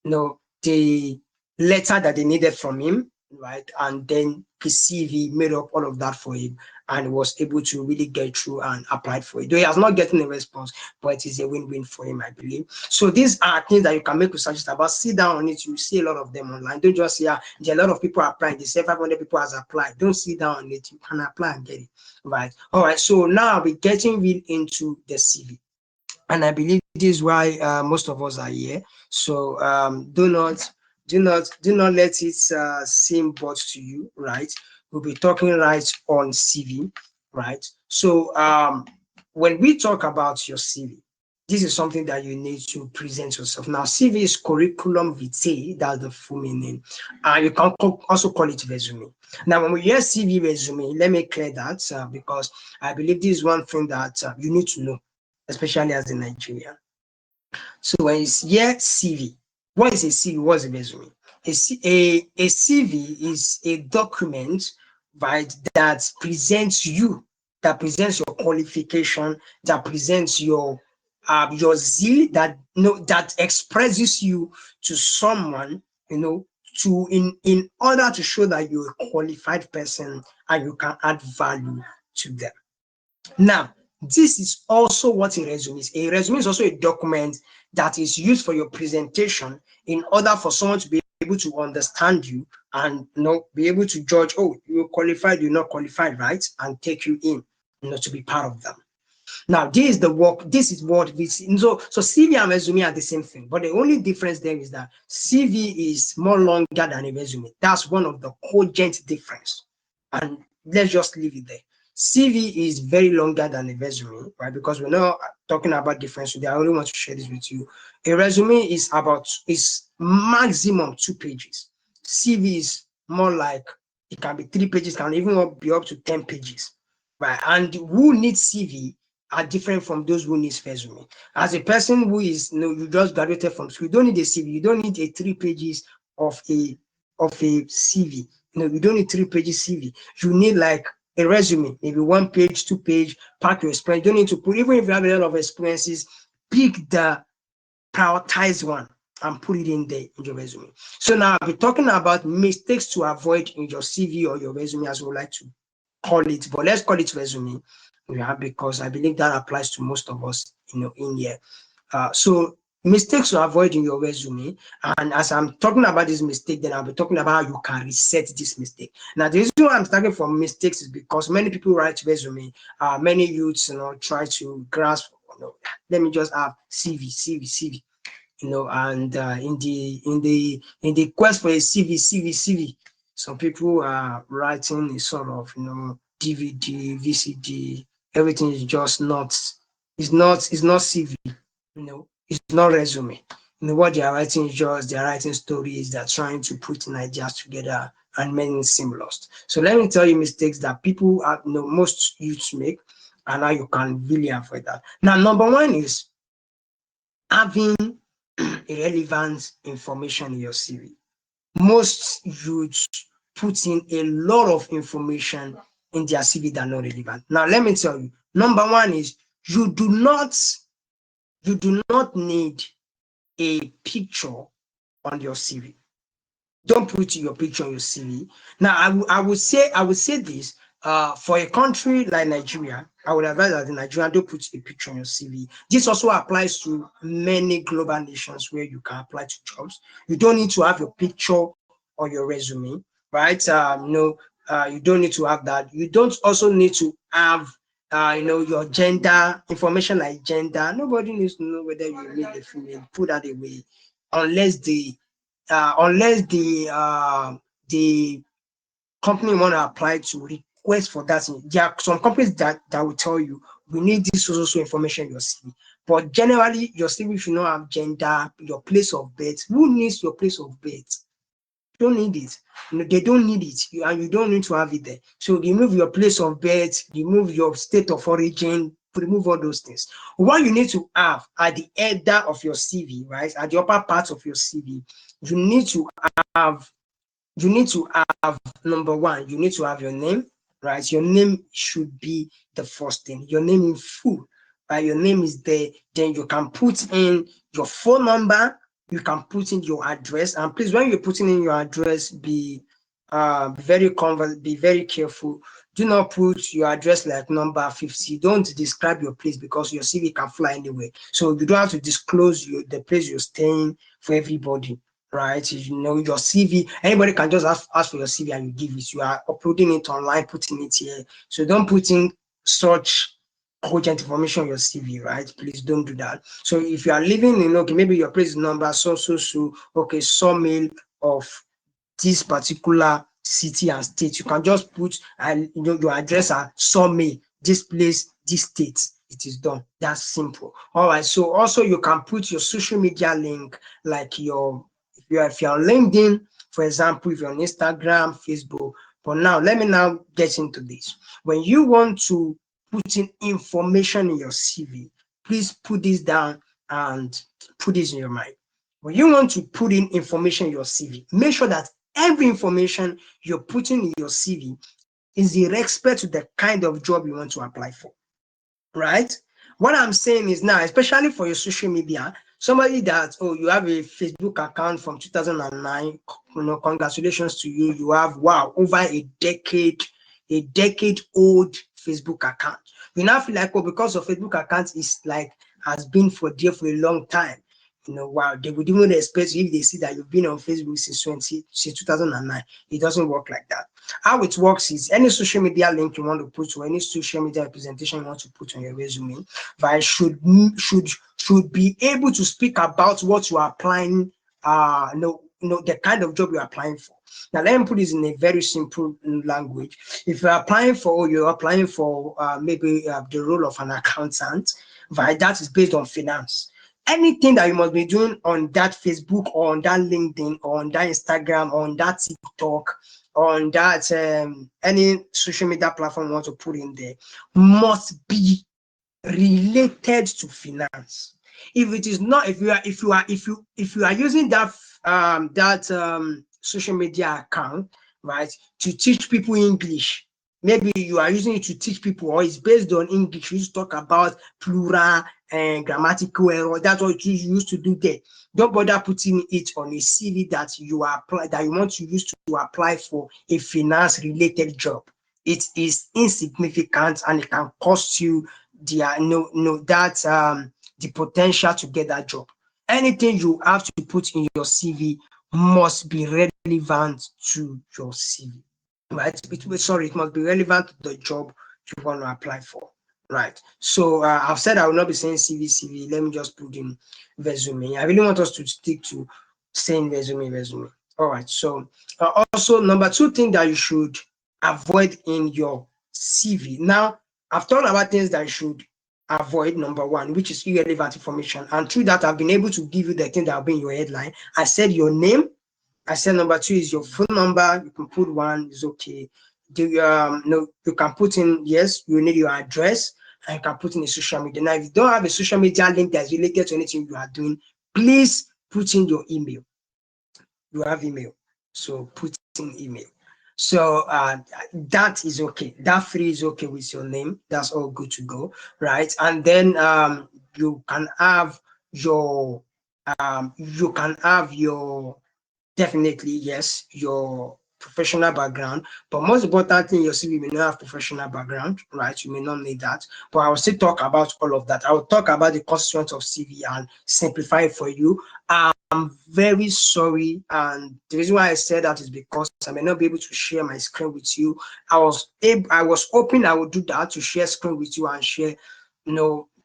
the letter that they needed from him, right? And then his CV made up all of that for him and was able to really get through and applied for it. Though he has not gotten a response, but it is a win-win for him, I believe. So these are things that you can make researches about. Sit down on it. You see a lot of them online. Don't just say, there are a lot of people applying. They say 500 people has applied. Don't sit down on it. You can apply and get it, right? All right. So now we're getting real into the CV. And I believe this is why most of us are here. So do not let it seem but to you, right? We'll be talking right on CV, right? So when we talk about your CV, this is something that you need to present yourself. Now, CV is curriculum vitae, that's the full meaning. You can also call it resume. Now, when we hear CV resume, let me clear that because I believe this is one thing that you need to know, especially as a Nigerian. So when you hear CV, what is a CV? What is a resume? A CV is a document, right, that presents you, that presents your qualification, that presents your zeal, that that expresses you to someone, to in order to show that you're a qualified person and you can add value to them. Now, this is also what a resume is. A resume is also a document that is used for your presentation in order for someone to be able to understand you and be able to judge, oh, you're qualified, you're not qualified, right? And take you in, to be part of them. Now, this is the work, this is what we see. So CV and resume are the same thing, but the only difference there is that CV is more longer than a resume. That's one of the cogent difference. And let's just leave it there. CV is very longer than a resume, right? Because we're not talking about difference today. I only want to share this with you. A resume is maximum 2 pages. CV is more like, it can be 3 pages, can even be up to 10 pages, right? And who needs CV are different from those who needs resume. As a person who is, you just graduated from school, you don't need a CV. You don't need a 3 pages of a CV. You don't need 3 pages CV. You need like a resume, maybe 1 page, 2 page, pack your experience. You don't need to put, even if you have a lot of experiences, pick the prioritized one and put it in there in your resume. So now I'll be talking about mistakes to avoid in your CV or your resume, as we would like to call it, but let's call it resume, because I believe that applies to most of us, in here. So mistakes to avoid in your resume. And as I'm talking about this mistake, then I'll be talking about how you can reset this mistake. Now, the reason why I'm starting from mistakes is because many people write resume. Many youths, try to grasp. Let me just have CV. And in the quest for a CV, some people are writing a sort of DVD, VCD. Everything is just not. It's not CV. It's not resume. What they are writing is just they're writing stories. They're trying to put ideas together and many seem lost. So let me tell you mistakes that people are, most youths make, and how you can really avoid that. Now, number one is having irrelevant information in your CV. Most youths put in a lot of information in their CV that are not relevant. Now, let me tell you, number one is you do not need a picture on your CV. Don't put your picture on your CV. Now, I would say this. For a country like Nigeria, I would advise that in Nigeria, don't put a picture on your CV. This also applies to many global nations where you can apply to jobs. You don't need to have your picture on your resume, right? You don't need to have that. You don't also need to have your gender information like gender. Nobody needs to know whether you're male or female. Put that away, unless the company want to apply to request for that. There are some companies that will tell you we need this also information in your CV. But generally, your CV should not have gender, your place of birth. Who needs your place of birth? Don't need it. They don't need it, and you don't need to have it there. So remove your place of birth, remove your state of origin, remove all those things. What you need to have at the header of your CV, right, at the upper part of your CV, you need to have number one, you need to have your name, right? Your name should be the first thing. Your name in full, right? Your name is there. Then you can put in your phone number. You can put in your address. And please, when you're putting in your address, be very careful. Do not put your address like number 50. Don't describe your place because your CV can fly anyway. So you don't have to disclose the place you're staying for everybody, right? Your CV, anybody can just ask for your CV and you give it. You are uploading it online, putting it here. So don't put in such cogent information on your CV, right? Please don't do that. So if you are living in, okay, maybe your place number, so, okay, sawmill of this particular city and state, you can just put your address at sawmill, this place, this state. It is done. That's simple. All right. So also you can put your social media link, like if you're on LinkedIn, for example, if you're on Instagram, Facebook. But now let me now get into this. When you want to put in information in your CV, please put this down and put this in your mind. When you want to put in information in your CV, make sure that every information you're putting in your CV is in respect to the kind of job you want to apply for, right? What I'm saying is now, especially for your social media, somebody that, you have a Facebook account from 2009, congratulations to you. You have, wow, over a decade old Facebook account. You now feel like, because of Facebook account is like, has been for there for a long time. Wow, they would even expect you if they see that you've been on Facebook since 2009. It doesn't work like that. How it works is any social media link you want to put or any social media representation you want to put on your resume, right, should be able to speak about what you are applying, the kind of job you're applying for. Now, let me put this in a very simple language. If you're applying for maybe the role of an accountant, right, that is based on finance. Anything that you must be doing on that Facebook or on that LinkedIn or on that Instagram or on that TikTok, on that any social media platform you want to put in there, must be related to finance. If it is not, if you are using that social media account, right, to teach people English, maybe you are using it to teach people, or it's based on English, you used to talk about plural and grammatical error. That's what you used to do there. Don't bother putting it on a CV that you want to use to apply for a finance related job. It is insignificant and it can cost you the potential to get that job. anything you have to put in your CV must be relevant to your CV, right? It must be relevant to the job you want to apply for, right? So I've said I will not be saying CV. Let me just put in resume. I really want us to stick to saying resume. All right. So also number two thing that you should avoid in your CV. Now I've talked about things that you should avoid. Number one, which is irrelevant information, and through that I've been able to give you the thing that will be in your headline. I said your name. I said number two is your phone number. You can put one, is okay. No, you can put in, yes, you need your address, and you can put in a social media. Now, if you don't have a social media link that's related to anything you are doing, please put in your email. You have email, so put in email. So that is okay. That three is okay with your name. That's all good to go, right? And then you can have your definitely, yes, your professional background, but most important thing, your CV may not have professional background, right? You may not need that, but I will still talk about all of that. I will talk about the constituents of CV and simplify it for you. I'm very sorry, and the reason why I said that is because I may not be able to share my screen with you. I was hoping I would do that, to share screen with you and share,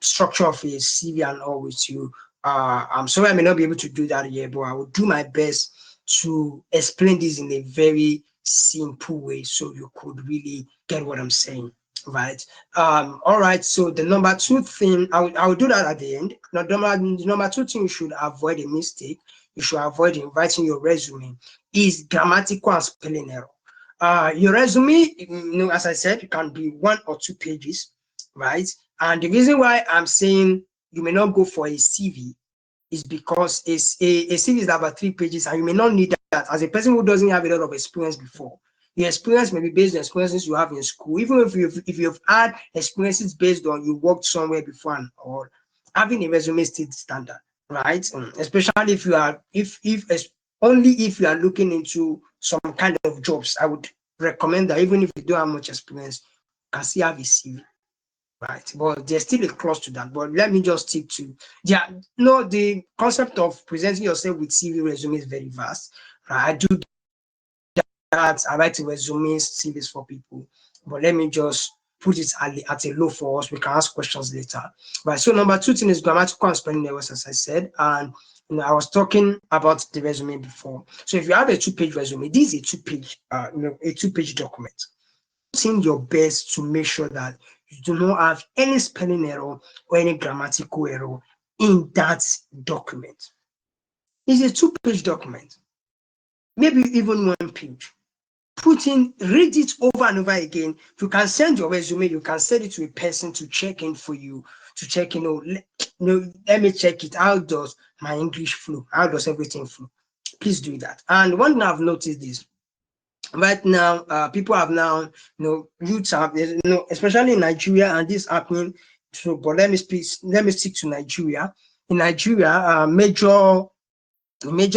structure of a CV and all with you. I'm sorry I may not be able to do that here, but I will do my best to explain this in a very simple way so you could really get what I'm saying, right? All right, so the number two thing, I will do that at the end. Now, number two thing you should avoid a mistake, you should avoid in writing your resume, is grammatical and spelling error. Your resume, as I said, it can be 1 or 2 pages, right? And the reason why I'm saying you may not go for a CV is because a CV is about 3 pages, and you may not need that. As a person who doesn't have a lot of experience before, your experience may be based on experiences you have in school. Even if you've had experiences based on you worked somewhere before and all, having a resume is still standard, right? Especially if you are only if you are looking into some kind of jobs, I would recommend that even if you don't have much experience, you can still have a CV. Right, but there's still a clause to that. But let me just stick to the concept of presenting yourself with CV resume is very vast. Right? I do that. I write resumes, CVs for people. But let me just put it at a low for us. We can ask questions later. Right. So number two thing is grammatical and spelling errors, as I said, and I was talking about the resume before. So if you have a 2-page resume, this is a 2-page document. In your best to make sure that you do not have any spelling error or any grammatical error in that document. It's a 2-page document, maybe even 1 page. Read it over and over again. You can send your resume, you can send it to a person to check in for you, to check, let me check it. How does my English flow? How does everything flow? Please do that. And one thing I've noticed is, right now, people have now, youths have, especially in Nigeria, and this happening. So, but let me stick to Nigeria. In Nigeria, major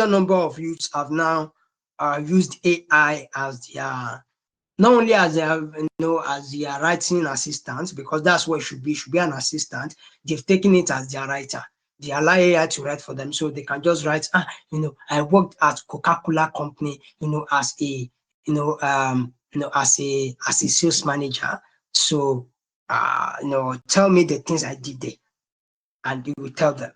number of youths have now used AI as their, not only as their, as their writing assistant, because that's what it should be an assistant. They've taken it as their writer. They allow AI to write for them, so they can just write, I worked at Coca-Cola company, as a as a sales manager. So, tell me the things I did there, and you will tell them,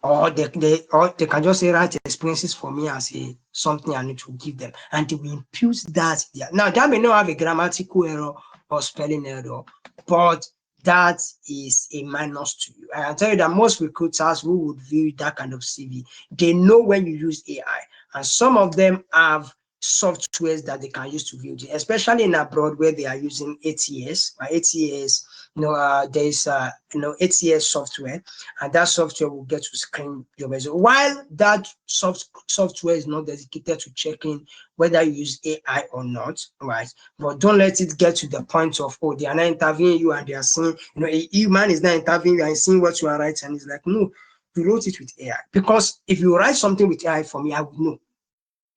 or they can just say, write experiences for me as a something, and it will give them, and they will impute that there. Now, that may not have a grammatical error or spelling error, but that is a minus to you. I can tell you that most recruiters who would view that kind of CV, they know when you use AI, and some of them have softwares that they can use to view it, especially in abroad where they are using ATS. ATS, there's ATS software, and that software will get to screen your resume. While that software is not dedicated to checking whether you use AI or not, right? But don't let it get to the point of, they are not interviewing you and they are seeing, a human is not interviewing you and seeing what you are writing, and it's like, no, you wrote it with AI. Because if you write something with AI for me, I would know.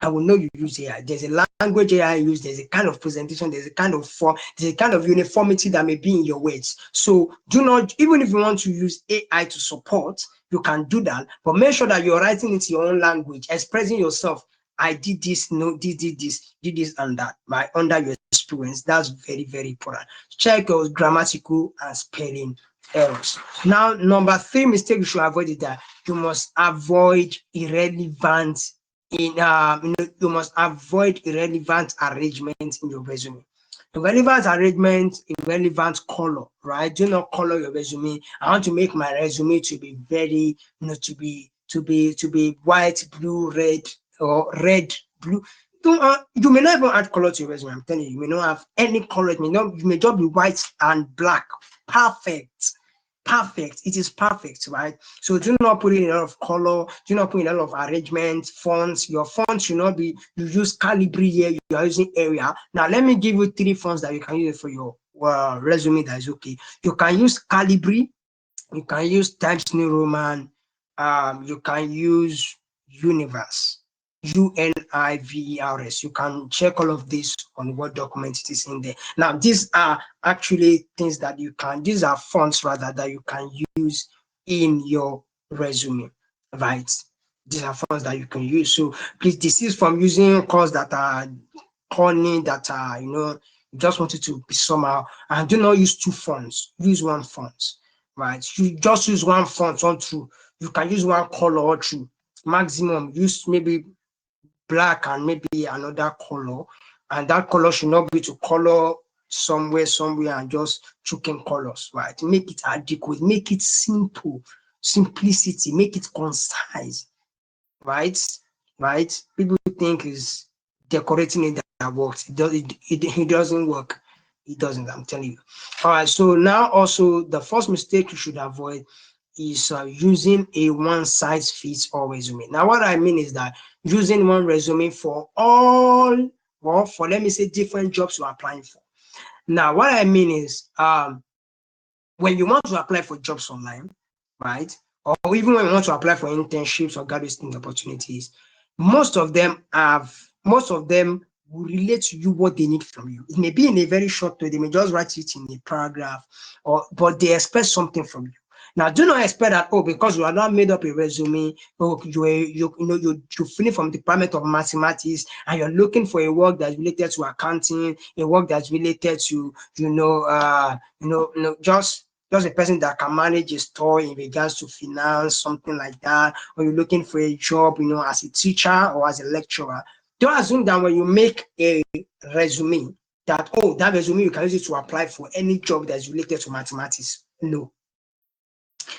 I will know you use AI. There's a language AI use, there's a kind of presentation, there's a kind of form, there's a kind of uniformity that may be in your words. So do not, even if you want to use AI to support, you can do that, but make sure that you're writing it in your own language, expressing yourself. I did this, no, did this and that, right? Under your experience. That's very, very important. Check your grammatical and spelling errors. Now, number 3 mistake you should avoid is that you must avoid irrelevant you must avoid irrelevant arrangements in your resume. Irrelevant arrangement, irrelevant color, right? Do not color your resume. I want to make my resume to be very, to be white, blue, red, or red, blue. You may not even add color to your resume. I'm telling you, you may not have any color. You may just be white and black. Perfect. Perfect. It is perfect, right? So do not put in a lot of color, do not put in a lot of arrangement, fonts. Your font should not be, you use Calibri here, you are using Area. Now, let me give you 3 fonts that you can use for your resume that is okay. You can use Calibri, you can use Times New Roman, you can use Universe. UNIVERS. You can check all of this on what document it is in there. Now, these are actually things that these are fonts rather that you can use in your resume, right? These are fonts that you can use. So please desist from using fonts that are corny, that are, you just want it to be somehow. And do not use 2 fonts. Use 1 font, right? You just use 1 font all through. You can use 1 color all through. Maximum, use maybe black and maybe another color, and that color should not be to color somewhere and just choking colors, right? Make it adequate, make it simple, simplicity, make it concise, right? People think is decorating it that works. It doesn't work. It doesn't, I'm telling you. All right, so now also the first mistake you should avoid is using a one-size-fits-all resume. Now, what I mean is that using one resume for all, or for, let me say, different jobs you're applying for. Now, what I mean is when you want to apply for jobs online, right? Or even when you want to apply for internships or graduate student opportunities, most of them will relate to you what they need from you. It may be in a very short way, they may just write it in a paragraph, but they expect something from you. Now, do not expect that, because you are not made up a resume, you finish from the Department of Mathematics and you're looking for a work that's related to accounting, a work that's related to, just a person that can manage a store in regards to finance, something like that, or you're looking for a job, as a teacher or as a lecturer. Don't assume that when you make a resume, that resume you can use it to apply for any job that's related to mathematics. No.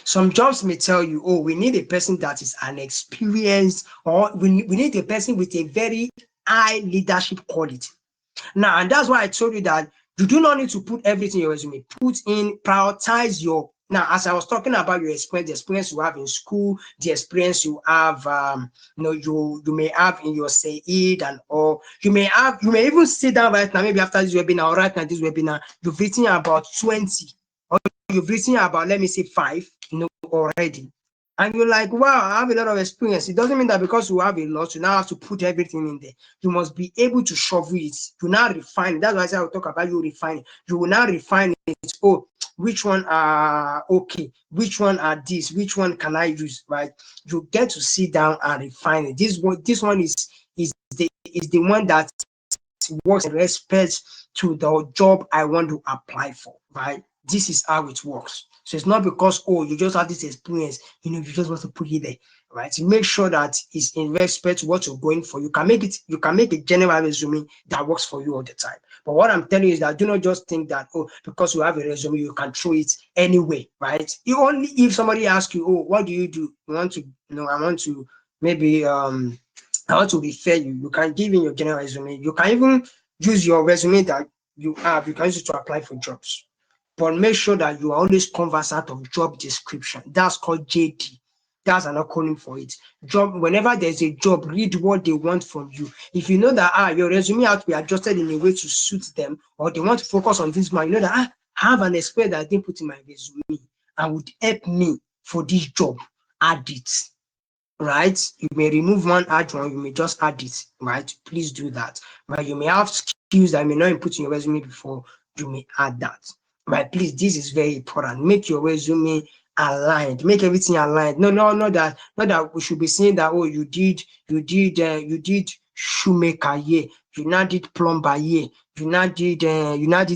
Some jobs may tell you, we need a person that is an experienced, or we need a person with a very high leadership quality. Now, and that's why I told you that you do not need to put everything in your resume. Prioritize your, now, as I was talking about your experience, the experience you have in school, the experience you have, you may have in your SAED and all. You may even sit down right now, maybe after this webinar, or right now this webinar, you've written about 20, or you've written about, let me say, 5, already. And you're like, wow, I have a lot of experience. It doesn't mean that because you have a lot, you now have to put everything in there. You must be able to shovel it. You now refine it. That's why I said I'll talk about you refining. You will now refine it. Which one are okay? Which one are this? Which one can I use? Right? You get to sit down and refine it. This one is the one that works in respect to the job I want to apply for. Right? This is how it works. So it's not because, you just have this experience, you just want to put it there, right? You make sure that it's in respect to what you're going for. You can make a general resume that works for you all the time. But what I'm telling you is that do not just think that, because you have a resume, you can throw it anyway, right? You only, if somebody asks you, what do you do? You want to, I want to maybe, I want to refer you. You can give in your general resume. You can even use your resume that you have. You can use it to apply for jobs. But make sure that you are always conversant of job description. That's called JD. That's an acronym for it. Whenever there's a job, read what they want from you. If you know that your resume has to be adjusted in a way to suit them, or they want to focus on this one, you know that I have an expert that I didn't put in my resume and would help me for this job. Add it. right? You may remove one, add one, you may just add it, right? Please do that. Right? You may have skills that may not have put in your resume before, you may add that. Right? Please, this is very important. Make your resume aligned. Make everything aligned. No, not that we should be saying that, oh, you did shoemaker here, you now did plumber here, you now did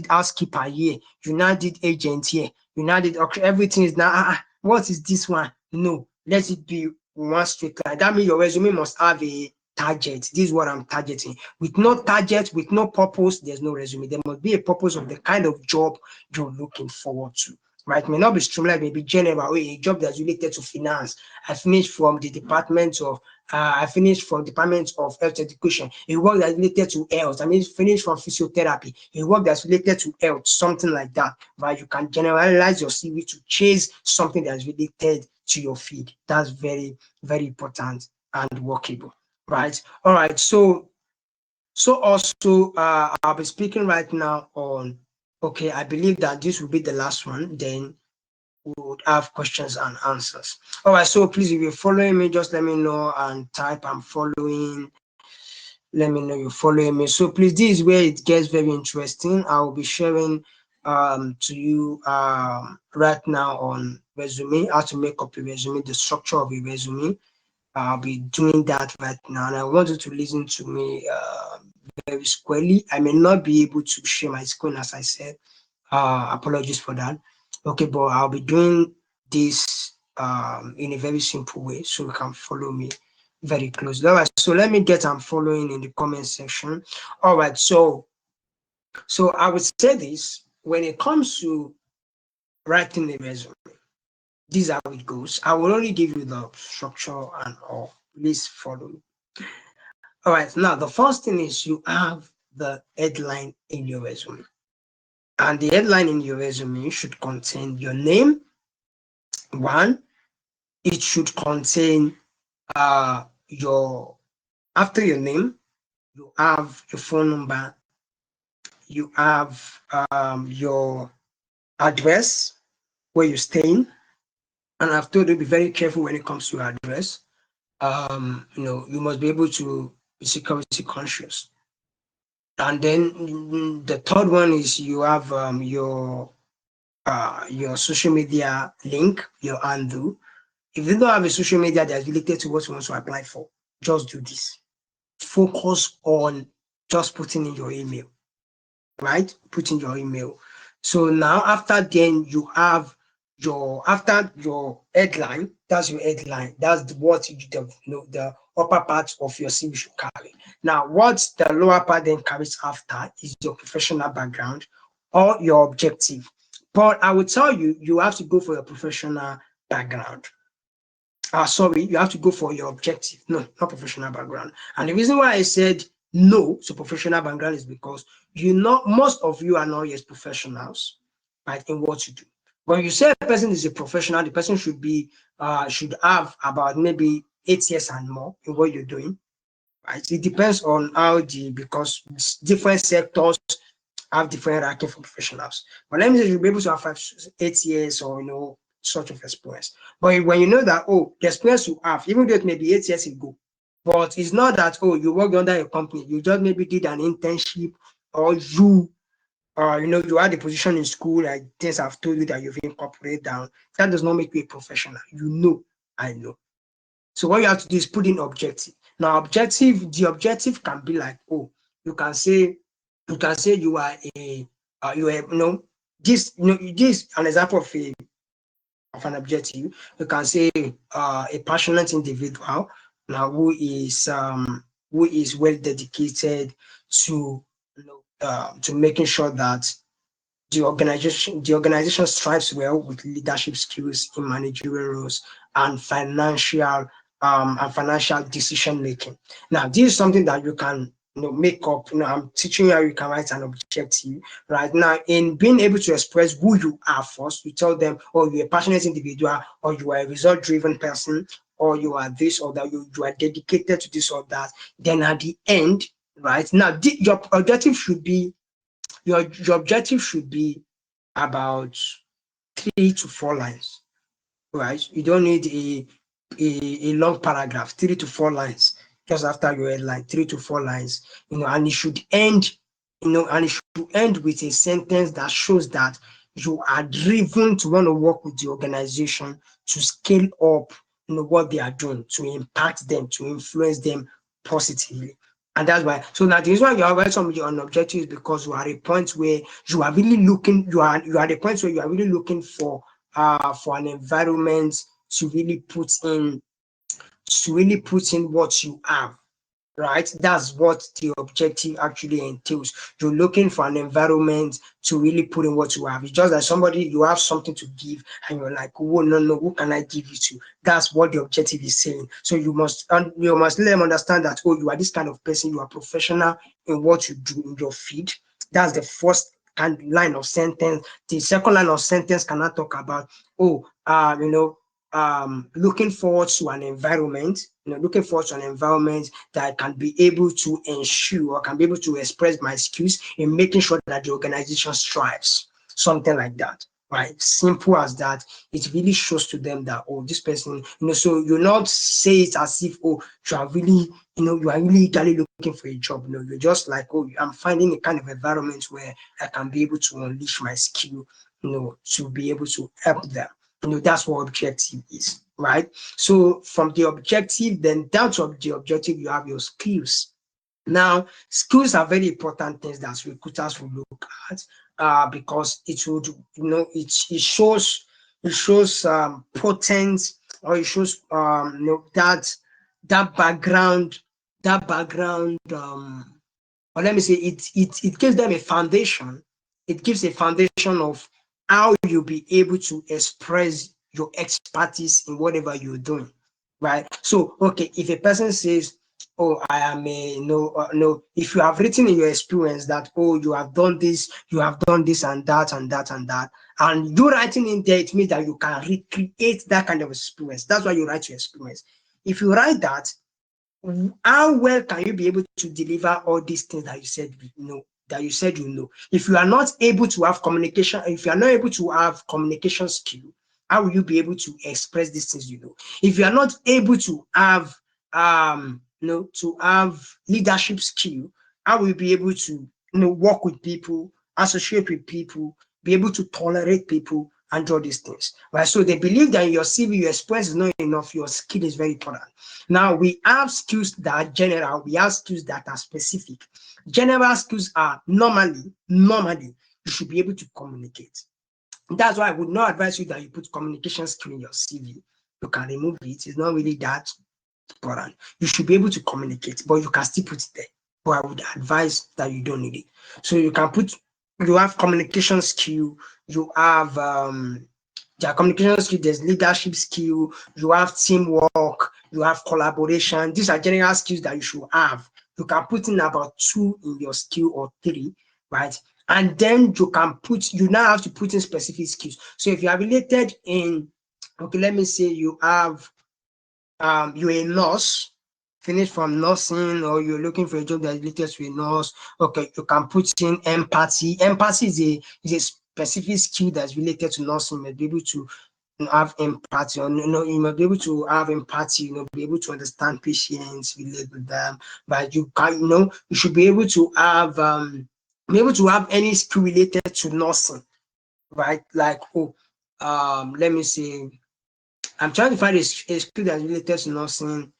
housekeeper here, you now did agent here, you now did everything is now what is this one? No, let it be one straight line. That means your resume must have a target. This is what I'm targeting. With no target, with no purpose, there's no resume. There must be a purpose of the kind of job you're looking forward to. Right? It may not be streamlined, maybe general, a job that's related to finance. I finished from the department of health education, a work that's related to health. I mean, finished from physiotherapy, a work that's related to health, something like that. Right? You can generalize your CV to chase something that's related to your field. That's very, very important and workable. Right? All right. So also, I'll be speaking right now on. Okay, I believe that this will be the last one. Then we would have questions and answers. All right, so please, if you're following me, just let me know and type I'm following. Let me know you're following me. So please, this is where it gets very interesting. I will be sharing to you right now on resume, how to make up a resume, the structure of a resume. I'll be doing that right now, and I want you to listen to me very squarely. I may not be able to share my screen, as I said. Apologies for that. Okay, but I'll be doing this in a very simple way so you can follow me very closely. All right, so let me get I'm following in the comment section. All right, so I would say this when it comes to writing a resume, this is how it goes. I will only give you the structure and all. Please follow me. All right, now the first thing is you have the headline in your resume. And the headline in your resume should contain your name. One, it should contain your after your name, you have your phone number, you have your address where you're staying. And I've told you be very careful when it comes to your address. You must be able to be security conscious. And then the third one is you have your social media link, your handle. If you don't have a social media that's related to what you want to apply for, just do this. Focus on just putting in your email, right? Put in your email. So now after then you have after your headline, that's your headline. That's what the upper part of your CV should carry. Now, what the lower part then carries after is your professional background or your objective. But I would tell you, you have to go for your professional background. Sorry, you have to go for your objective. No, not professional background. And the reason why I said no to professional background is because most of you are not yet professionals, right, in what you do. When you say a person is a professional, the person should have about maybe 8 years and more in what you're doing. Right? It depends on because different sectors have different ranking for professionals. But let me say you'll be able to have 8 years or sort of experience. But when you know that the experience you have, even though it may be 8 years ago, but it's not that you worked under a company, you just maybe did an internship or you had a position in school, like things I've told you that you've incorporated down. That does not make you a professional. I know. So what you have to do is put in objective. Now, the objective can be like, you can say you are this an example of an objective. You can say a passionate individual now who is well dedicated to to making sure that the organization strives well with leadership skills in managerial roles and financial decision making. Now, this is something that you can make up. I'm teaching you how you can write an objective right now. In being able to express who you are first, you tell them, you're a passionate individual, or you are a result-driven person, or you are this or that, you are dedicated to this or that. Then at the end, right now, your objective should be about 3 to 4 lines, right? You don't need a long paragraph, 3 to 4 lines, just after your headline, 3 to 4 lines, and it should end, and it should end with a sentence that shows that you are driven to want to work with the organization to scale up, what they are doing, to impact them, to influence them positively. And that's why. So now the reason why you are writing somebody on objective is because you are at a point where you are really looking, you are at a point where you are really looking for an environment to really put in what you have, right? That's what the objective actually entails. You're looking for an environment to really put in what you have. It's just like somebody, you have something to give and you're like, oh no, who can I give it to? That's what the objective is saying. So you must let them understand that, oh, you are this kind of person, you are professional in what you do in your field. That's the first line of sentence. The second line of sentence cannot talk about, oh, looking forward to an environment, that can be able to ensure or can be able to express my skills in making sure that the organization strives. Something like that, right? Simple as that. It really shows to them that, oh, this person, so you not say it as if, oh, you are really, eagerly looking for a job. No, you're just like, oh, I'm finding a kind of environment where I can be able to unleash my skill, to be able to help them. That's what objective is, right? So from the objective, then down to the objective, you have your skills. Now, skills are very important things that recruiters will look at, because it would, it shows potent, or it shows that background, or let me say it gives them a foundation. It gives a foundation of how you'll be able to express your expertise in whatever you're doing, right? So, okay, if a person says, oh, I am a no, if you have written in your experience that, oh, you have done this and that and that and that, and you writing in there, it means that you can recreate that kind of experience. That's why you write your experience. If you write that, how well can you be able to deliver all these things that you said if you are not able to have communication, if you are not able to have communication skill, how will you be able to express these things? If you are not able to have leadership skill, how will you be able to work with people, associate with people, be able to tolerate people, and all these things, right? So they believe that in your CV, your experience is not enough, your skill is very important. Now, we have skills that are general, we have skills that are specific. General skills are normally, you should be able to communicate. That's why I would not advise you that you put communication skill in your CV. You can remove it. It's not really that important. You should be able to communicate, but you can still put it there. But I would advise that you don't need it. So you have communication skill, you have communication skill, there's leadership skill, you have teamwork, you have collaboration. These are general skills that you should have. You can put in about 2 in your skill or 3, right? And then you now have to put in specific skills. So if you are related in, okay, let me say you have, you're a nurse, finished from nursing, or you're looking for a job that's related to a nurse. Okay, you can put in empathy. Empathy is a specific skill that's related to nursing. You may be able to have empathy, or you might be able to have empathy, be able to understand patients, relate with them. But you can, you should be able to have any skill related to nursing, right? Like, let me see. I'm trying to find a skill that's related to nursing.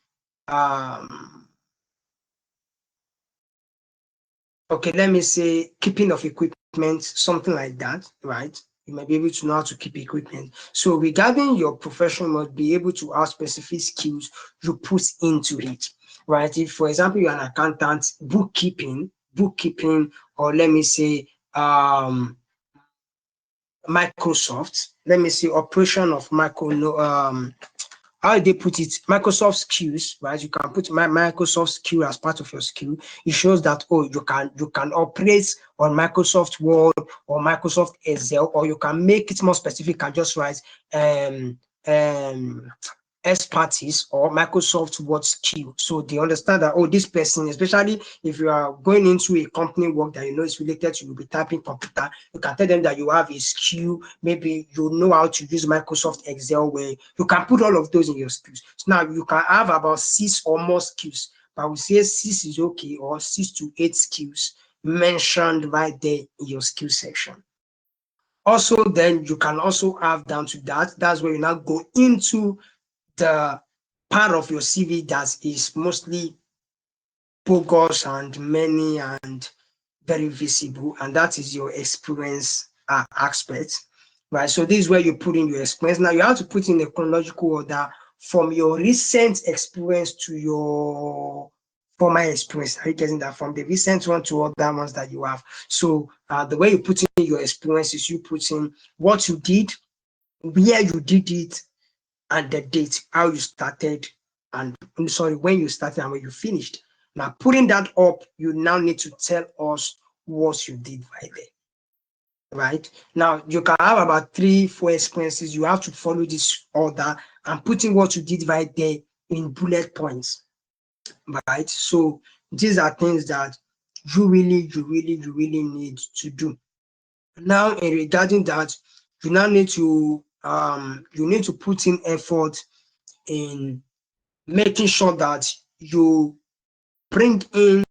Okay, let me say keeping of equipment, something like that, right? You might be able to know how to keep equipment. So regarding your profession, you must be able to have specific skills you put into it, right? If, for example, you're an accountant, bookkeeping, or let me say Microsoft, let me say operation of how they put it, Microsoft skills, right? You can put my Microsoft skill as part of your skill. It shows that, oh, you can operate on Microsoft Word or Microsoft Excel, or you can make it more specific and just write expertise or Microsoft Word skill. So they understand that, oh, this person, especially if you are going into a company work that you know is related to, you'll be typing computer, you can tell them that you have a skill, maybe you know how to use Microsoft Excel, where you can put all of those in your skills. So now you can have about 6 or more skills, but we say 6 is okay, or 6 to 8 skills mentioned right there in your skill section. Also, then you can also have down to that. That's where you now go into the part of your CV that is mostly bogus and many and very visible, and that is your experience aspect, right? So this is where you put in your experience. Now you have to put in a chronological order from your recent experience to your former experience. Are you getting that? From the recent one to other ones that you have. So the way you put in your experience is you put in what you did, where you did it, and the date, how you started, and I'm sorry, when you started and when you finished. Now, putting that up, you now need to tell us what you did right there. Right now, you can have about 3-4 experiences. You have to follow this order and putting what you did right there in bullet points. Right. So these are things that you really need to do. Now, in regarding that, you now need to put in effort in making sure that you bring in,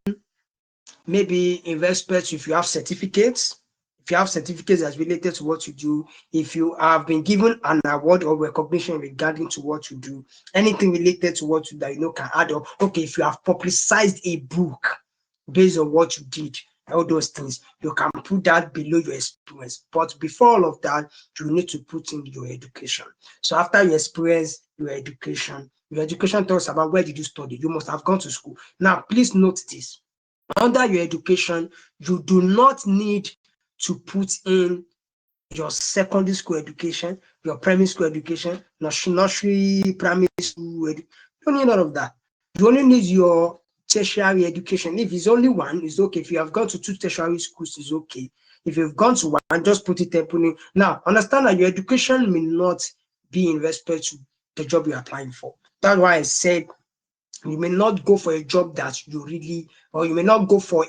maybe in respect, if you have certificates, that's related to what you do, if you have been given an award or recognition regarding to what you do, anything related to what you do that you know can add up. Okay, if you have publicized a book based on what you did, all those things, you can put that below your experience. But before all of that, you need to put in your education. So after your experience, your education talks about where did you study. You must have gone to school. Now, please note this. Under your education, you do not need to put in your secondary school education, your primary school education, nursery, primary school. You don't need all of that. You only need your tertiary education. If it's only one, it's okay. If you have gone to 2 tertiary schools, it's okay. If you've gone to one, just put it there. Now, understand that your education may not be in respect to the job you're applying for. That's why I said you may not go for a job that you really, or you may not go for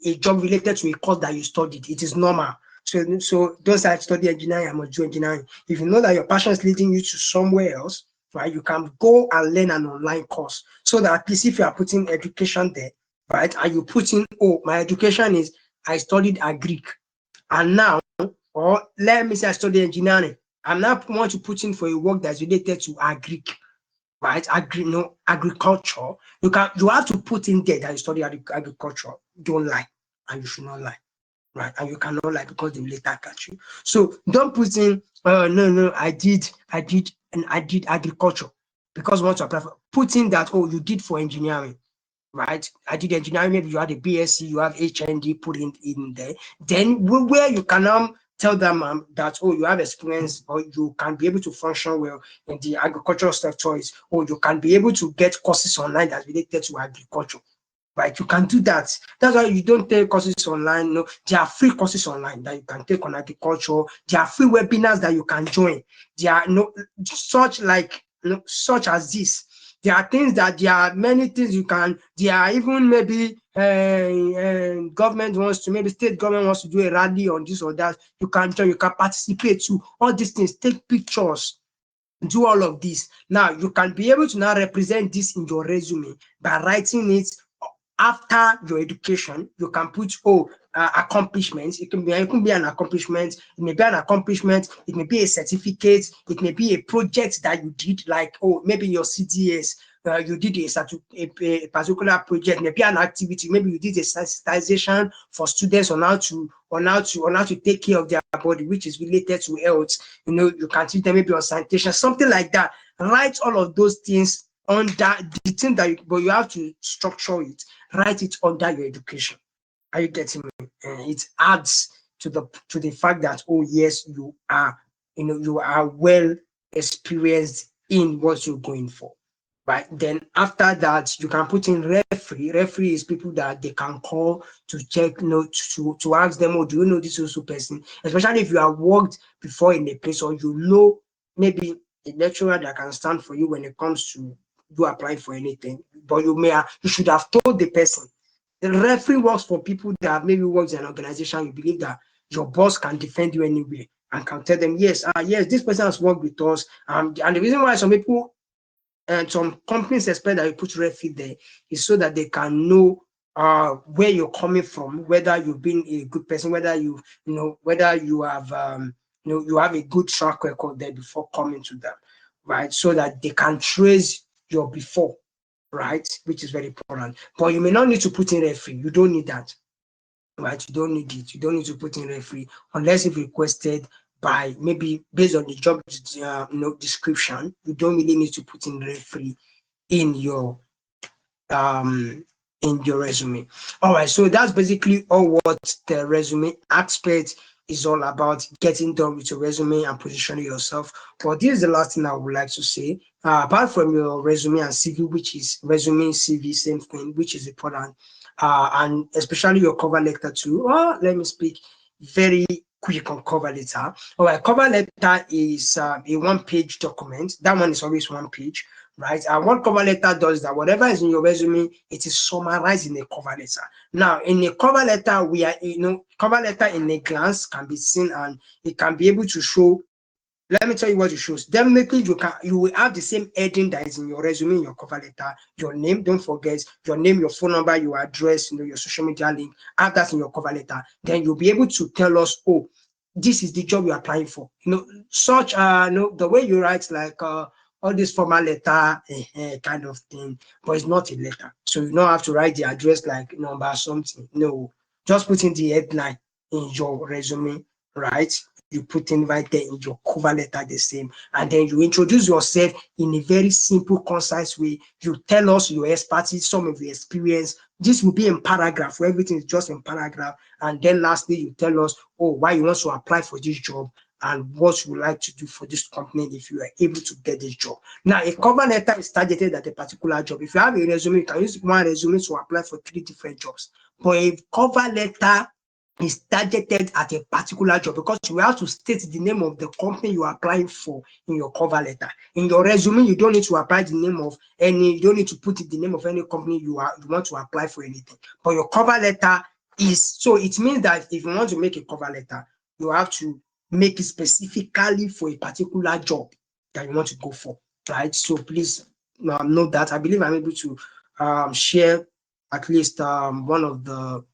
a job related to a course that you studied. It is normal. So those that study engineering, I must do engineering. If you know that your passion is leading you to somewhere else, right, you can go and learn an online course. So that at least if you are putting education there, right, and you put in, oh, my education is I studied Greek, and now, or let me say I studied engineering, I'm now want to put in for a work that's related to Greek, right? Agriculture. You have to put in there that you study agriculture. Don't lie, and you should not lie, right? And you cannot lie because they will later catch you. So don't put in, no, I did agriculture because once you apply for, put in that, oh, you did for engineering. Right, I did engineering. Maybe you had a BSc, you have HND, put in there. Then where you can tell them that, oh, you have experience, or you can be able to function well in the agricultural sector, or you can be able to get courses online that's related to agriculture. Right, you can do that. That's why you don't take courses online. No, there are free courses online that you can take on agriculture. There are free webinars that you can join. There are such as this. There are things that there are many things you can. There are even maybe government wants to, maybe state government wants to do a rally on this or that. You can join. You can participate to all these things. Take pictures. Do all of this. Now you can be able to now represent this in your resume by writing it after your education. You can put, accomplishments. It can be an accomplishment. It may be an accomplishment. It may be a certificate. It may be a project that you did, like, oh, maybe your CDS. You did a particular project, maybe an activity, maybe you did a sensitization for students on how to take care of their body, which is related to health. You can teach them maybe on sanitation, something like that. Write all of those things under the thing but you have to structure it. Write it under your education. Are you getting me? It adds to the fact that, oh yes, you are well experienced in what you're going for. Right. Then after that, you can put in referee. Referee is people that they can call to check, to ask them, oh, do you know this also person? Especially if you have worked before in a place, or maybe a lecturer that can stand for you when it comes to you applying for anything. But you should have told the person. The referee works for people that have maybe worked in an organization. You believe that your boss can defend you anyway and can tell them, yes, yes, this person has worked with us. And the reason why some people and some companies expect that you put referee there is so that they can know where you're coming from, whether you've been a good person, whether whether you have you have a good track record there before coming to them, right? So that they can trace your before, right? Which is very important. But you may not need to put in referee. You don't need that, right? You don't need it. You don't need to put in referee unless if requested by maybe based on the job description. You don't really need to put in referee in your um resume. All right, so that's basically all what the resume aspect is all about, getting done with your resume and positioning yourself. But this is the last thing I would like to say. Apart from your resume and CV, which is resume, CV, same thing, which is important, and especially your cover letter too. Let me speak very quick on cover letter. All right, cover letter is a one-page document. That one is always one page, right? And what cover letter does that whatever is in your resume, it is summarized in a cover letter. Now, in a cover letter, cover letter in a glance can be seen, and it can be able to show. Let me tell you what it shows. Definitely, you will have the same heading that is in your resume, in your cover letter. Your name, don't forget your name, your phone number, your address, your social media link. Have that in your cover letter. Then you'll be able to tell us, oh, this is the job you're applying for. Such the way you write like all this formal letter kind of thing, but it's not a letter. So you don't have to write the address like number something. No, just put in the headline in your resume, right? You put in right there in your cover letter the same, and then you introduce yourself in a very simple, concise way. You tell us your expertise, some of your experience. This will be in paragraph, where everything is just in paragraph. And then lastly, you tell us, oh, why you want to apply for this job and what you would like to do for this company if you are able to get this job. Now, a cover letter is targeted at a particular job. If you have a resume, you can use one resume to apply for 3 different jobs. But a cover letter is targeted at a particular job, because you have to state the name of the company you are applying for in your cover letter. In your resume, you don't need to apply the name of any, you don't need to put the name of any company you want to apply for anything. But your cover letter is, so it means that if you want to make a cover letter, you have to make it specifically for a particular job that you want to go for, right? So please note that. I believe I'm able to share at least one of the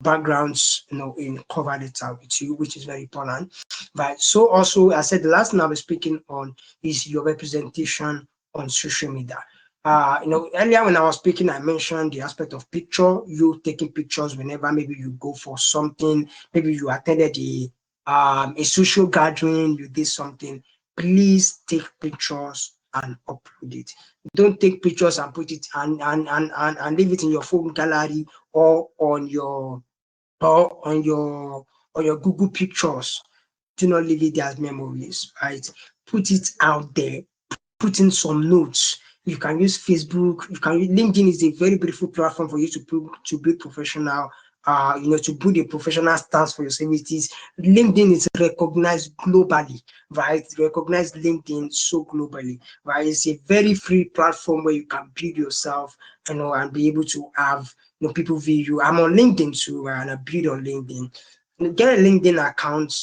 backgrounds, in cover letter with you, which is very important. Right. So also, I said the last thing I'll be speaking on is your representation on social media. Earlier when I was speaking, I mentioned the aspect of picture, you taking pictures whenever maybe you go for something, maybe you attended a social gathering, you did something. Please take pictures and upload it. Don't take pictures and put it and leave it in your phone gallery or on your Google Pictures. Do not leave it there as memories, right? Put it out there. Put in some notes. You can use Facebook. LinkedIn is a very beautiful platform for you to build professional. To build a professional stance for your services. LinkedIn is recognized globally, right? Recognize LinkedIn so globally, right? It's a very free platform where you can build yourself, and be able to have people view you. I'm on LinkedIn too, and I build on LinkedIn. Get a LinkedIn account.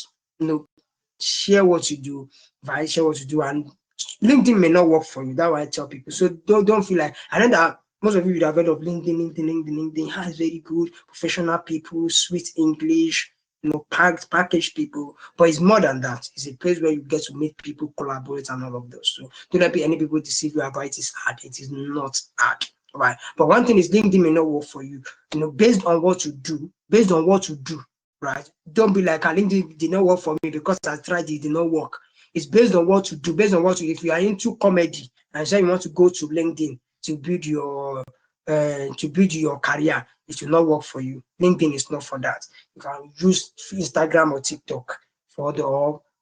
Share what you do, right? Share what you do, and LinkedIn may not work for you. That's why I tell people. So don't feel like, I know that most of you would have heard of LinkedIn. It's very good, professional people, sweet English, packaged people. But it's more than that. It's a place where you get to meet people, collaborate, and all of those. So don't let any people deceive you about it is hard. It is not hard. Right. But one thing is, LinkedIn may not work for you, based on what you do, right? Don't be like, LinkedIn did not work for me because I tried it did not work. It's based on what you do, if you are into comedy and say you want to go to LinkedIn to build your career, it will not work for you. LinkedIn is not for that. You can use Instagram or TikTok for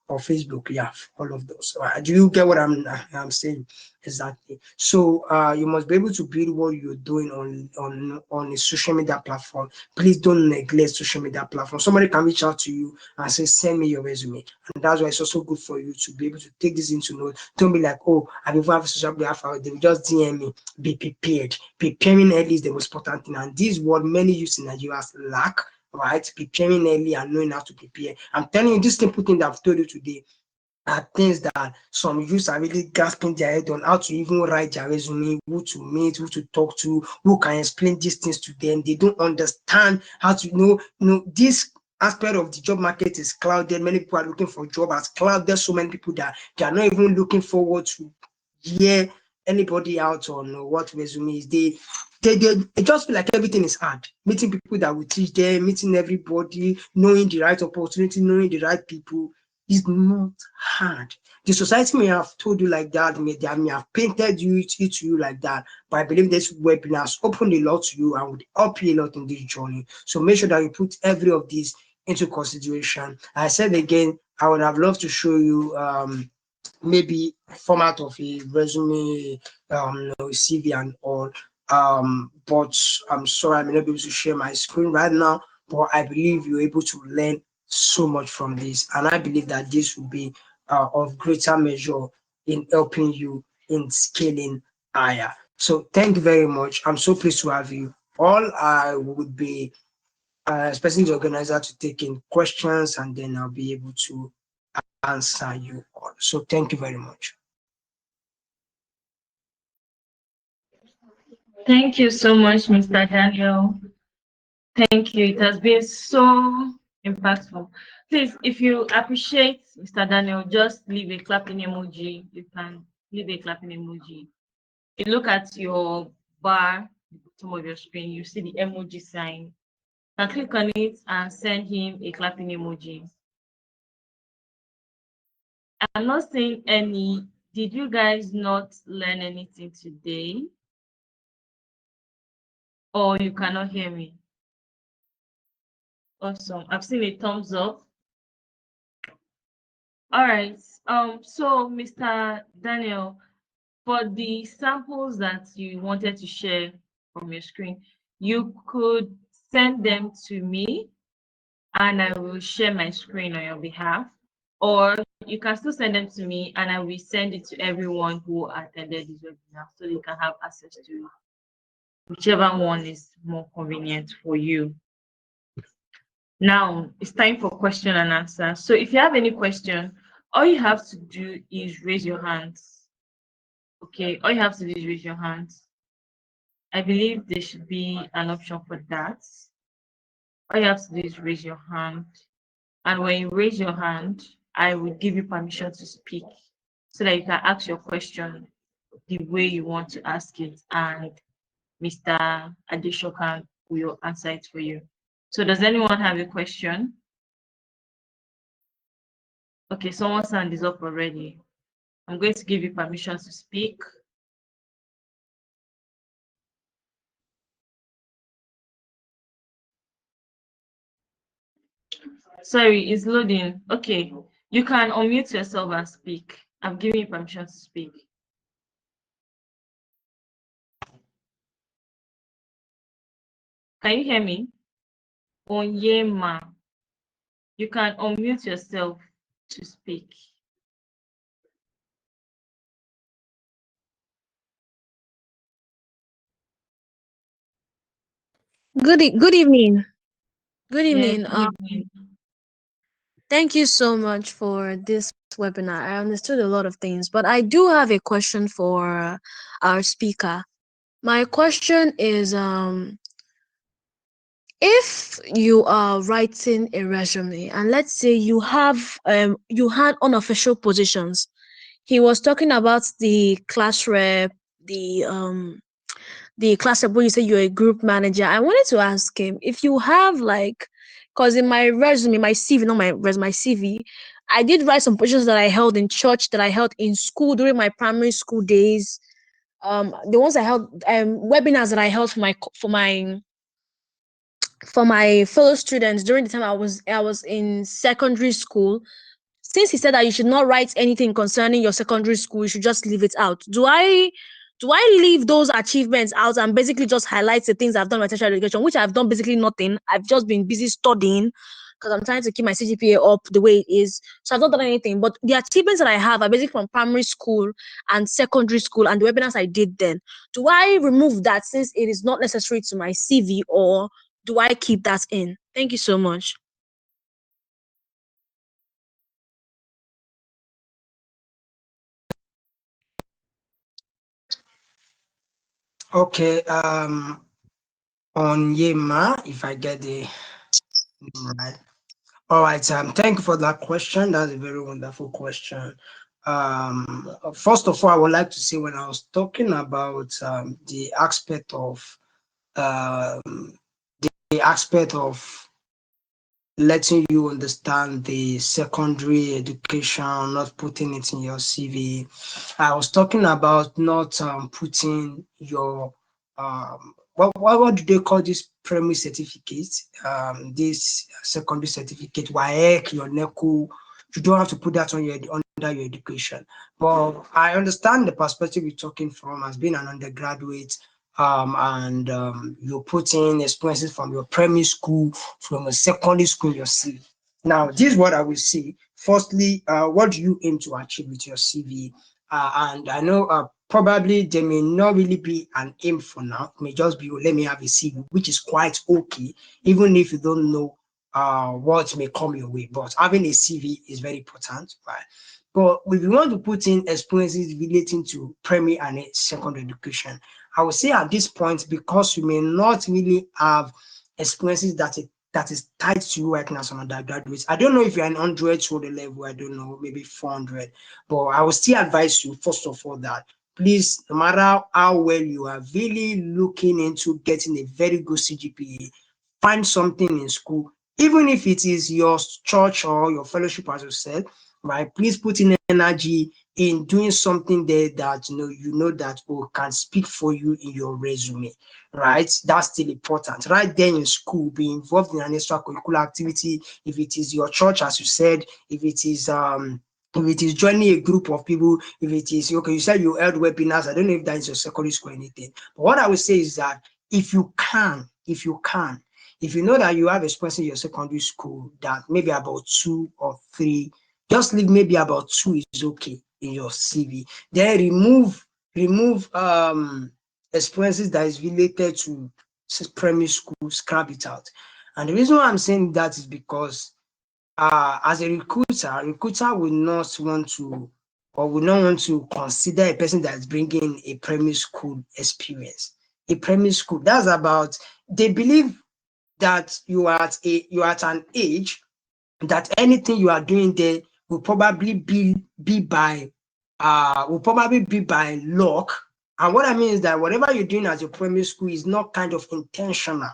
or Facebook. Yeah, all of those. Do you get what I'm saying? Exactly. So you must be able to build what you're doing on a social media platform. Please don't neglect social media platform. Somebody can reach out to you and say, send me your resume. And that's why it's also good for you to be able to take this into note. Don't be like, oh, I before have a social media platform, they will just DM me. Be prepared. Preparing early is the most important thing. And this is what many youths in Nigeria lack, right? Preparing early and knowing how to prepare. I'm telling you, this simple thing that I've told you today are things that some youths are really grasping their head on, how to even write their resume, who to meet, who to talk to, who can explain these things to them. They don't understand how to this aspect of the job market is clouded. Many people are looking for job as clouded. So many people that they are not even looking forward to hear anybody out on what resume is. They just feel like everything is hard. Meeting people that will teach them, meeting everybody, knowing the right opportunity, knowing the right people is not hard. The society may have told you like that, may have painted it to you like that, but I believe this webinar has opened a lot to you and would help you a lot in this journey. So make sure that you put every of these into consideration. I said again, I would have loved to show you maybe format of a resume, CV and all. But I'm sorry, I may not be able to share my screen right now. But I believe you're able to learn so much from this, and I believe that this will be of greater measure in helping you in scaling higher. So thank you very much. I'm so pleased to have you. All I would be expecting the organizer to take in questions, and then I'll be able to answer you all. So thank you very much. Thank you so much, Mr. Daniel. Thank you. It has been so impactful. Please, if you appreciate Mr. Daniel, just leave a clapping emoji. You can leave a clapping emoji. You look at your bar, the bottom of your screen, you see the emoji sign. You can click on it and send him a clapping emoji. I'm not saying any. Did you guys not learn anything today? Or you cannot hear me? Awesome. I've seen a thumbs up. All right. So Mr. Daniel, for the samples that you wanted to share from your screen, you could send them to me and I will share my screen on your behalf. Or you can still send them to me and I will send it to everyone who attended this webinar so they can have access to it, whichever one is more convenient for you. Now it's time for question and answer. So if you have any question, all you have to do is raise your hands. Okay, all you have to do is raise your hands. I believe there should be an option for that. All you have to do is raise your hand. And when you raise your hand, I will give you permission to speak so that you can ask your question the way you want to ask it. And Mr. Adesokan will answer it for you. So does anyone have a question? Okay, someone's hand is up already. I'm going to give you permission to speak. Sorry, it's loading. Okay, you can unmute yourself and speak. I'm giving you permission to speak. Can you hear me? Onyema, you can unmute yourself to speak. Good evening. Good Yes, evening. good evening. Thank you so much for this webinar. I understood a lot of things, but I do have a question for our speaker. My question is, if you are writing a resume and let's say you had unofficial positions. He was talking about the class rep, the class rep when you say you're a group manager. I wanted to ask him if you have like, because in my resume, my CV, not my resume, my CV, I did write some positions that I held in church, that I held in school during my primary school days. The ones I held, webinars that I held for my fellow students during the time I was in secondary school. since he said that you should not write anything concerning your secondary school, you should just leave it out. Do I leave those achievements out and basically just highlight the things I've done in my tertiary education, which I've done basically nothing. I've just been busy studying because I'm trying to keep my CGPA up the way it is. So I've not done anything. But the achievements that I have are basically from primary school and secondary school and the webinars I did then. Do I remove that since it is not necessary to my CV, or do I keep that in? Thank you so much. Okay, on Yema, if I get the name right. All right, thank you for that question. That's a very wonderful question. First of all, I would like to say when I was talking about the aspect of letting you understand the secondary education, not putting it in your CV. I was talking about not putting your what do they call this primary certificate? This secondary certificate, WAEC, your NECO. You don't have to put that on your under your education. But I understand the perspective you're talking from as being an undergraduate, and you put in experiences from your primary school, from a secondary school, your CV. Now, this is what I will say. Firstly, what do you aim to achieve with your CV? And I know probably there may not really be an aim for now. It may just be, oh, let me have a CV, which is quite okay, even if you don't know what may come your way. But having a CV is very important, right? But if you want to put in experiences relating to primary and secondary education, I would say at this point, because you may not really have experiences that is tied to you right now as an undergraduate. I don't know if you're an 100 to the level, I don't know, maybe 400, but I would still advise you, first of all, that please, no matter how well you are really looking into getting a very good CGPA, find something in school, even if it is your church or your fellowship, as you said, right? Please put in energy in doing something there that you know that can speak for you in your resume, right? That's still important. Right there in school, be involved in an extracurricular activity. If it is your church, as you said, if it is joining a group of people, if it is okay, you said you held webinars. I don't know if that is your secondary school or anything. But what I would say is that if you know that you have experience in your secondary school, that maybe about 2 or 3, just leave maybe about 2 is okay in your CV. Then remove experiences that is related to primary school, scrap it out. And the reason why I'm saying that is because as a recruiter will not want to consider a person that is bringing a primary school experience. A primary school, that's about, they believe that you're at an age that anything you are doing there will probably be by luck. And what I mean is that whatever you're doing at your primary school is not kind of intentional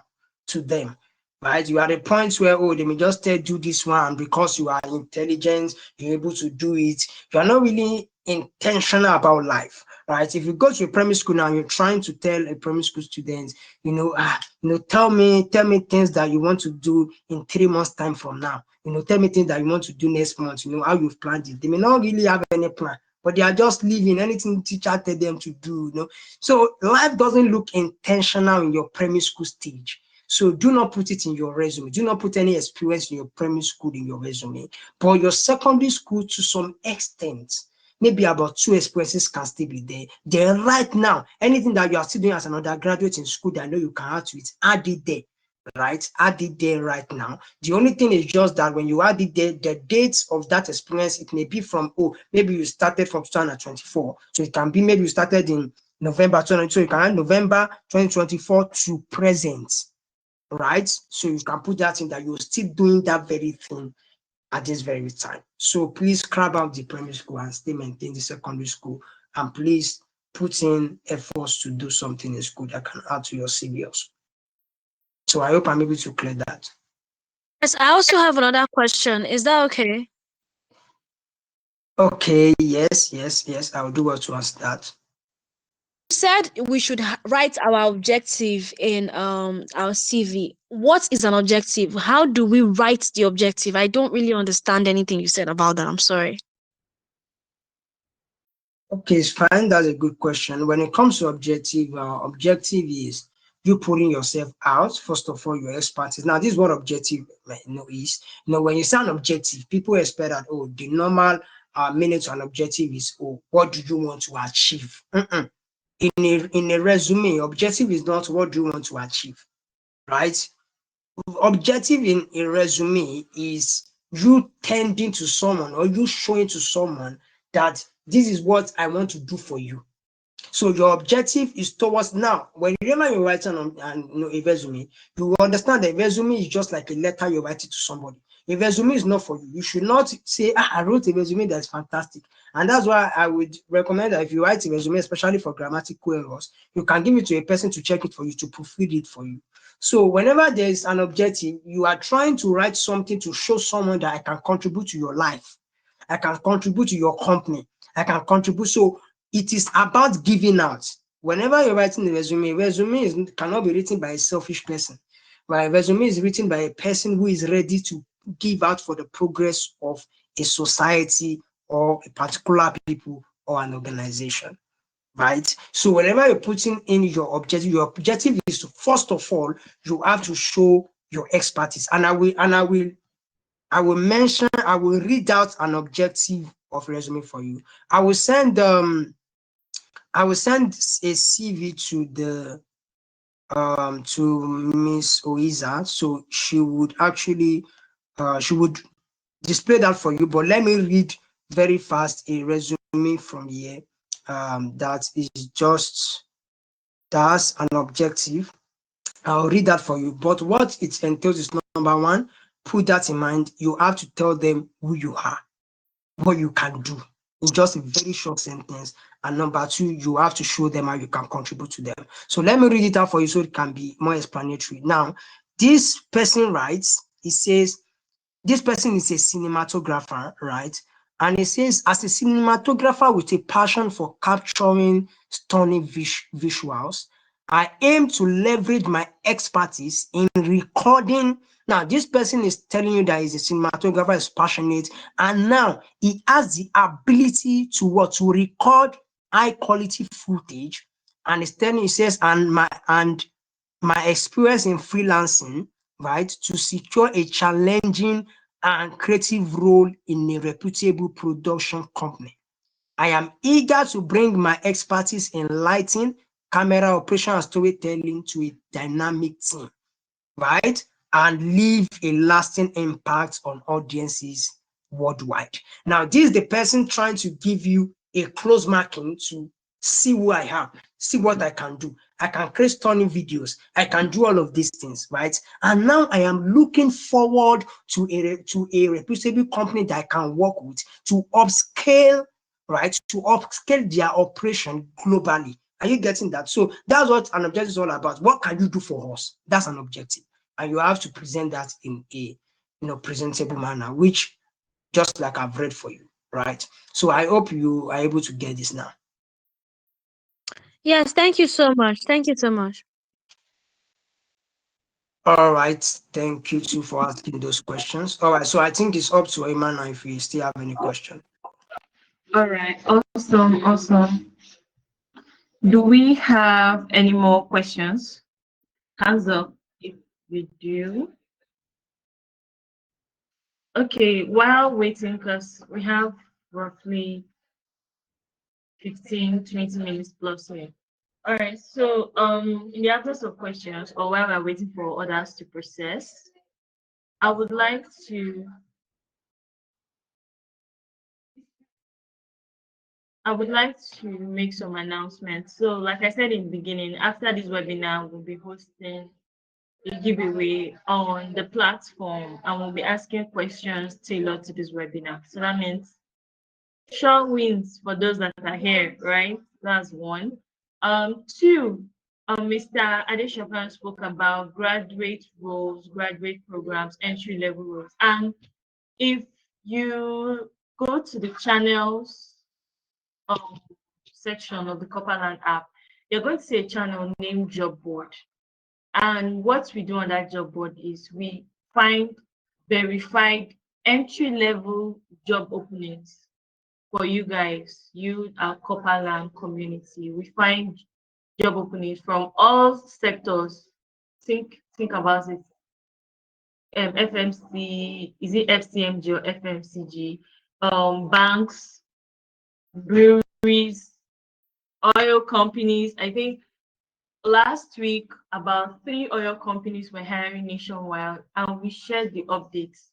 to them, right? You are at a point where, oh, they may just tell you this one because you are intelligent, you're able to do it. You are not really intentional about life, right? If you go to a primary school now, you're trying to tell a primary school student, tell me things that you want to do in 3 months' time from now. Tell me things that you want to do next month, how you've planned it. They may not really have any plan, but they are just living anything teacher tell them to do. So life doesn't look intentional in your primary school stage. So do not put it in your resume. Do not put any experience in your primary school in your resume. But your secondary school, to some extent, maybe about 2 experiences can still be there. Then right now, anything that you are still doing as an undergraduate in school that I know you can add to it, add it there. Right, add it there right now. The only thing is just that when you add it there, the dates of that experience, it may be from, maybe you started from 2024, so it can be maybe you started in November 2020, so you can add November 2024 to present, right? So you can put that in that you're still doing that very thing at this very time. So please crab out the primary school and still maintain the secondary school, and please put in efforts to do something in school that can add to your CV also. So I hope I'm able to clear that. Yes, I also have another question. Is that okay? Okay, yes, I will do well to answer that. said we should write our objective in our CV. What is an objective? How do we write the objective? I don't really understand anything you said about that. I'm sorry. Okay, it's fine. That's a good question. When it comes to objective, objective is you putting yourself out. First of all, your expertise. Now, this is what objective is. When you say an objective, people expect that the normal meaning to an objective is what do you want to achieve? In a resume, objective is not what do you want to achieve, right? Objective in a resume is you tending to someone or you showing to someone that this is what I want to do for you. So your objective is towards now. Whenever you're writing on a resume, you understand that a resume is just like a letter you're writing to somebody. A resume is not for you. You should not say, I wrote a resume that's fantastic. And that's why I would recommend that if you write a resume, especially for grammatical errors, you can give it to a person to check it for you, to proofread it for you. So whenever there is an objective, you are trying to write something to show someone that I can contribute to your life. I can contribute to your company. I can contribute. So it is about giving out. Whenever you're writing a resume cannot be written by a selfish person. But a resume is written by a person who is ready to give out for the progress of a society or a particular people or an organization. Right? So whenever you're putting in your objective is to, first of all, you have to show your expertise. And I will read out an objective of resume for you. I will send a CV to Miss Oiza, so she would actually display that for you. But let me read very fast a resume from here. That is just that's an objective. I'll read that for you. But what it entails is, number one, put that in mind. You have to tell them who you are, what you can do in just a very short sentence. And number two, you have to show them how you can contribute to them. So let me read it out for you so it can be more explanatory. Now, this person writes, it says, this person is a cinematographer, right? And it says, as a cinematographer with a passion for capturing stunning visuals, I aim to leverage my expertise in recording. Now, this person is telling you that he's a cinematographer, is passionate, and now he has the ability to record high quality footage. And it's telling, he says, and my experience in freelancing, right, to secure a challenging and creative role in a reputable production company. I am eager to bring my expertise in lighting, camera operation, and storytelling to a dynamic team, right? And leave a lasting impact on audiences worldwide. Now, this is the person trying to give you a close marking to see who I am, see what I can do. I can create stunning videos. I can do all of these things, right? And now I am looking forward to a reputable company that I can work with to upscale, right? To upscale their operation globally. Are you getting that? So that's what an objective is all about. What can you do for us? That's an objective. And you have to present that in a presentable manner, which just like I've read for you, right? So I hope you are able to get this now. Yes, thank you so much. Thank you so much. All right, thank you too for asking those questions. All right, so I think it's up to Emmanuel if you still have any question. All right. Awesome. Awesome. Do we have any more questions? Hands up if we do. Okay, while waiting, because we have roughly 15-20 minutes plus here. All right, so in the absence of questions or while we're waiting for others to process, I would like to make some announcements. So like I said in the beginning, after this webinar, we'll be hosting a giveaway on the platform and we'll be asking questions tailored to this webinar. So that means sure wins for those that are here, right? That's one. Two, Mr. Adesokan spoke about graduate roles, graduate programs, entry level roles. And if you go to the channels section of the Corperland app, you're going to see a channel named Job Board. And what we do on that job board is we find verified entry-level job openings for you guys, you, our Corperland community. We find job openings from all sectors. Think about it. FMC, is it FCMG or FMCG? Banks, breweries, oil companies. I think last week about 3 oil companies were hiring nationwide, and we shared the updates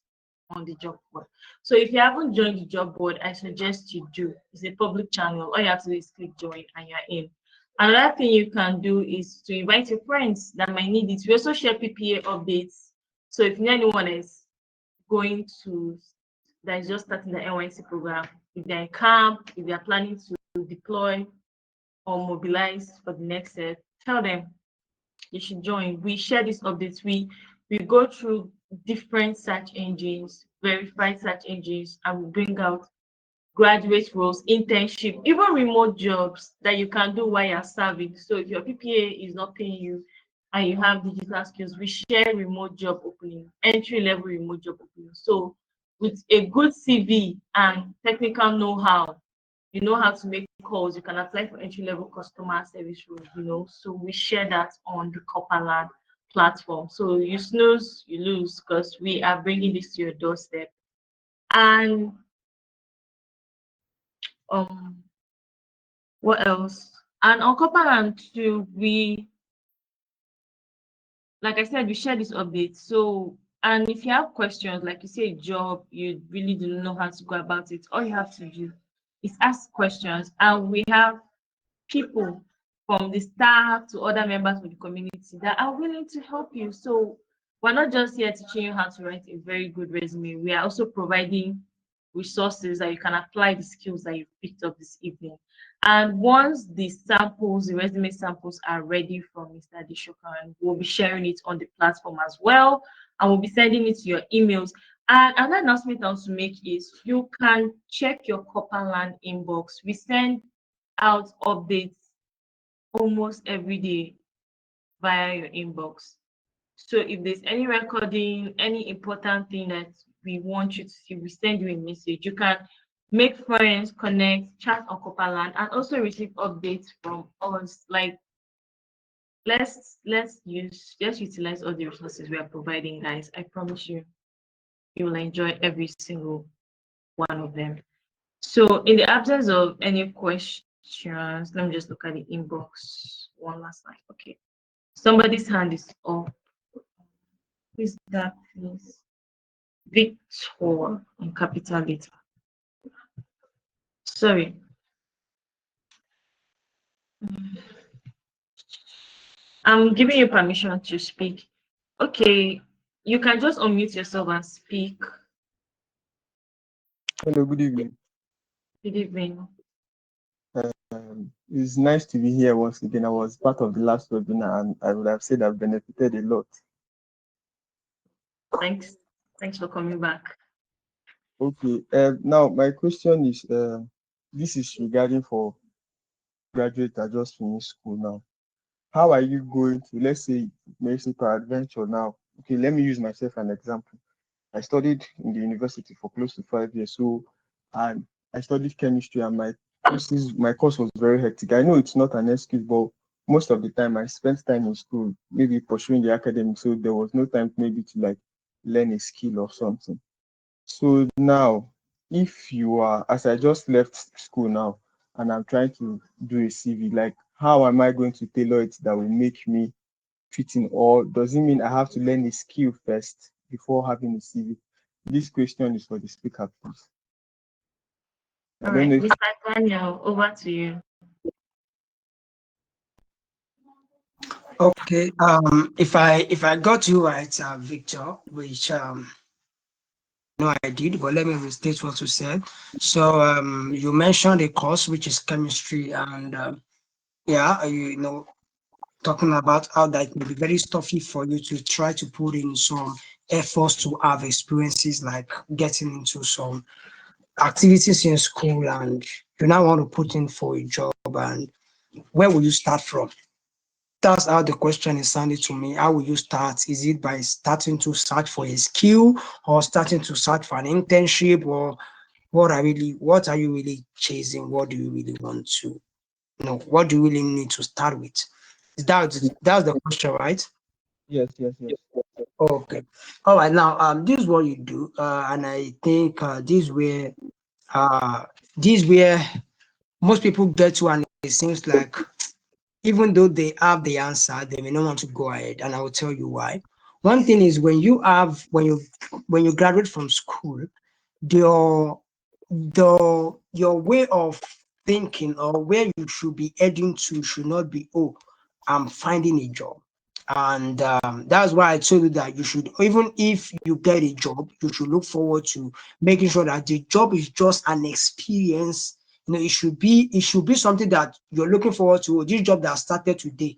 on the job board. So if you haven't joined the job board, I suggest you do. It's a public channel. All you have to do is click join and you're in. Another thing you can do is to invite your friends that might need it. We also share PPA updates. So if anyone is going to, that is just starting the NYSC program, if they're in camp, if they're planning to deploy or mobilize for the next set, tell them you should join. We share these updates. We go through different search engines, verified search engines, and we bring out graduate roles, internship, even remote jobs that you can do while you're serving. So if your PPA is not paying you and you have digital skills, we share remote job opening, entry-level remote job opening. So with a good CV and technical know-how, you know how to make calls, you can apply for entry-level customer service roles, so we share that on the Corperland platform. So you snooze, you lose, because we are bringing this to your doorstep. And what else? And on Corperland too, like I said, we share this update. So, and if you have questions, like you say a job, you really don't know how to go about it, all you have to do is ask questions, and we have people from the staff to other members of the community that are willing to help you. So we're not just here teaching you how to write a very good resume. We are also providing resources that you can apply the skills that you've picked up this evening. And once the samples, the resume samples are ready from Mr. Adesokan, we'll be sharing it on the platform as well. And we'll be sending it to your emails. And another announcement I want to make is you can check your Corperland inbox. We send out updates almost every day via your inbox. So if there's any recording, any important thing that we want you to see, we send you a message. You can make friends, connect, chat on Corperland, and also receive updates from us. Like let's utilize all the resources we are providing, guys. I promise you, you will enjoy every single one of them. So in the absence of any questions, let me just look at the inbox one last time. Okay. Somebody's hand is up. Who is that, please? Victor in capital letter. Sorry. I'm giving you permission to speak. Okay. You can just unmute yourself and speak. Hello, good evening. Good evening. It's nice to be here once again. I was part of the last webinar and I would have said I've benefited a lot. Thanks for coming back. Okay, now my question is, this is regarding for graduates that just finished school now. How are you going to, let's say, per adventure now? Okay, let me use myself an example. I studied in the university for close to 5 years, and I studied chemistry, and my course was very hectic. I know it's not an excuse, but most of the time I spent time in school, maybe pursuing the academic, so there was no time maybe to like learn a skill or something. So now, if you are, as I just left school now, and I'm trying to do a CV, like how am I going to tailor it that will make me fit in, or does it mean I have to learn a skill first before having a CV? This question is for the speaker, please. All right, Mr. Daniel, over to you. Okay. If I got you right, Victor, which no, I did, but let me restate what you said. So you mentioned a course which is chemistry, and yeah, you know, talking about how that may be very stuffy for you to try to put in some efforts to have experiences like getting into some activities in school, and you now want to put in for a job, and where will you start from? That's how the question is sounding to me. How will you start? Is it by starting to search for a skill, or starting to search for an internship, or what are you really chasing? What do you really want to know? What do you really need to start with? That's the question, right? Yes, yes, yes. Okay. All right. Now, this is what you do, and I think uh, this where most people get to, and it seems like even though they have the answer, they may not want to go ahead, and I will tell you why. One thing is when you graduate from school, your your way of thinking, or where you should be heading to, should not be, oh, I'm finding a job. And that's why I told you that you should, even if you get a job, you should look forward to making sure that the job is just an experience. It should be something that you're looking forward to. "Oh, this job that started today,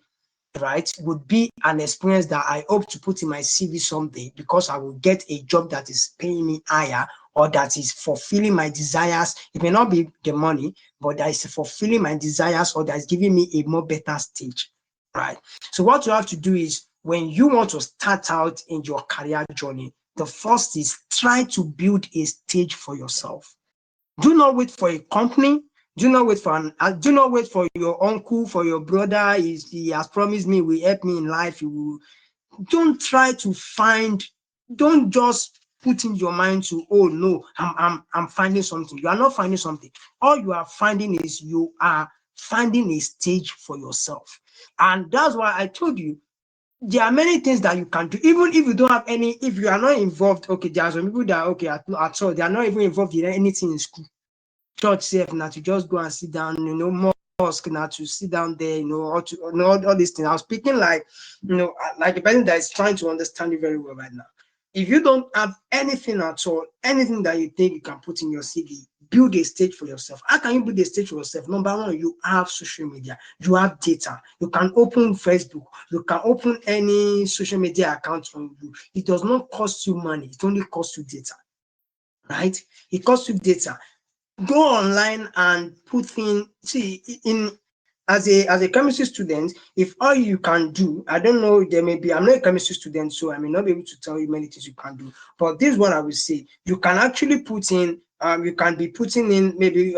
right, would be an experience that I hope to put in my CV someday, because I will get a job that is paying me higher, or that is fulfilling my desires. It may not be the money, but that is fulfilling my desires, or that is giving me a more better stage." Right. So what you have to do is, when you want to start out in your career journey, the first is try to build a stage for yourself. Do not wait for a company. Do not wait for your uncle, for your brother. He has promised me, will help me in life. He will. Don't try to find. Don't just put in your mind to, oh no, I'm finding something. You are not finding something. All you are finding is, you are finding a stage for yourself. And that's why I told you, there are many things that you can do, even if you don't have any. If you are not involved, okay, there are some people that, okay, at all, they are not even involved in anything in school. Church safe now to just go and sit down, mosque now to sit down there, all these things. I was speaking like, like a person that is trying to understand you very well right now. If you don't have anything at all, anything that you think you can put in your CV, build a stage for yourself. How can you build a stage for yourself? Number one, you have social media, you have data. You can open Facebook, you can open any social media account from you. It does not cost you money, it only costs you data, right? It costs you data. Go online and put in, see, in as a chemistry student, if all you can do, I don't know, there may be, I'm not a chemistry student, so I may not be able to tell you many things you can do, but this is what I will say. You can actually put in, you can be putting in maybe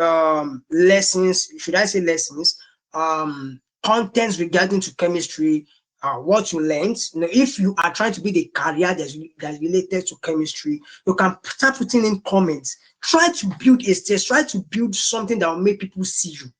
lessons, should I say lessons, contents regarding to chemistry, what you learned. If you are trying to build a career that's related to chemistry, you can start putting in comments. Try to build a stage, try to build something that will make people see you.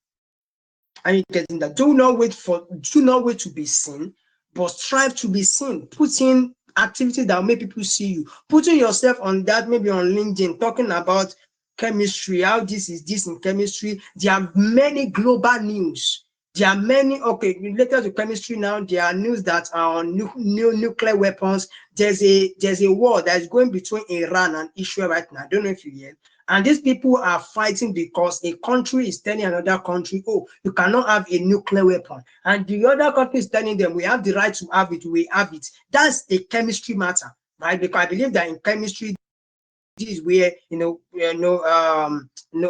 Are you getting that? Do not wait to be seen, but strive to be seen. Put in activities that will make people see you. Putting yourself on that, maybe on LinkedIn, talking about chemistry, how this is this in chemistry. There are many global news. There are many, okay, related to chemistry now. There are news that are on new nuclear weapons. There's a war that is going between Iran and Israel right now. I don't know if you hear. And these people are fighting because a country is telling another country, oh, you cannot have a nuclear weapon. And the other country is telling them, we have the right to have it, we have it. That's a chemistry matter, right? Because I believe that in chemistry, this is where,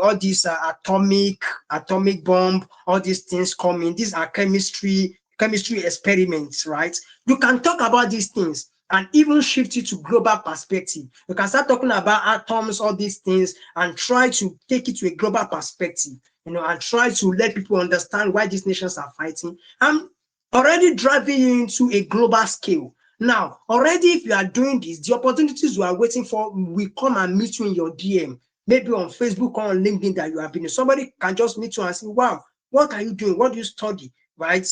all these atomic bomb, all these things come in. These are chemistry experiments, right? You can talk about these things and even shift it to global perspective. You can start talking about atoms, all these things, and try to take it to a global perspective, and try to let people understand why these nations are fighting. I'm already driving you into a global scale. Now, already, if you are doing this, the opportunities you are waiting for will come and meet you in your DM, maybe on Facebook or on LinkedIn that you have been. Somebody can just meet you and say, wow, what are you doing? What do you study? Right?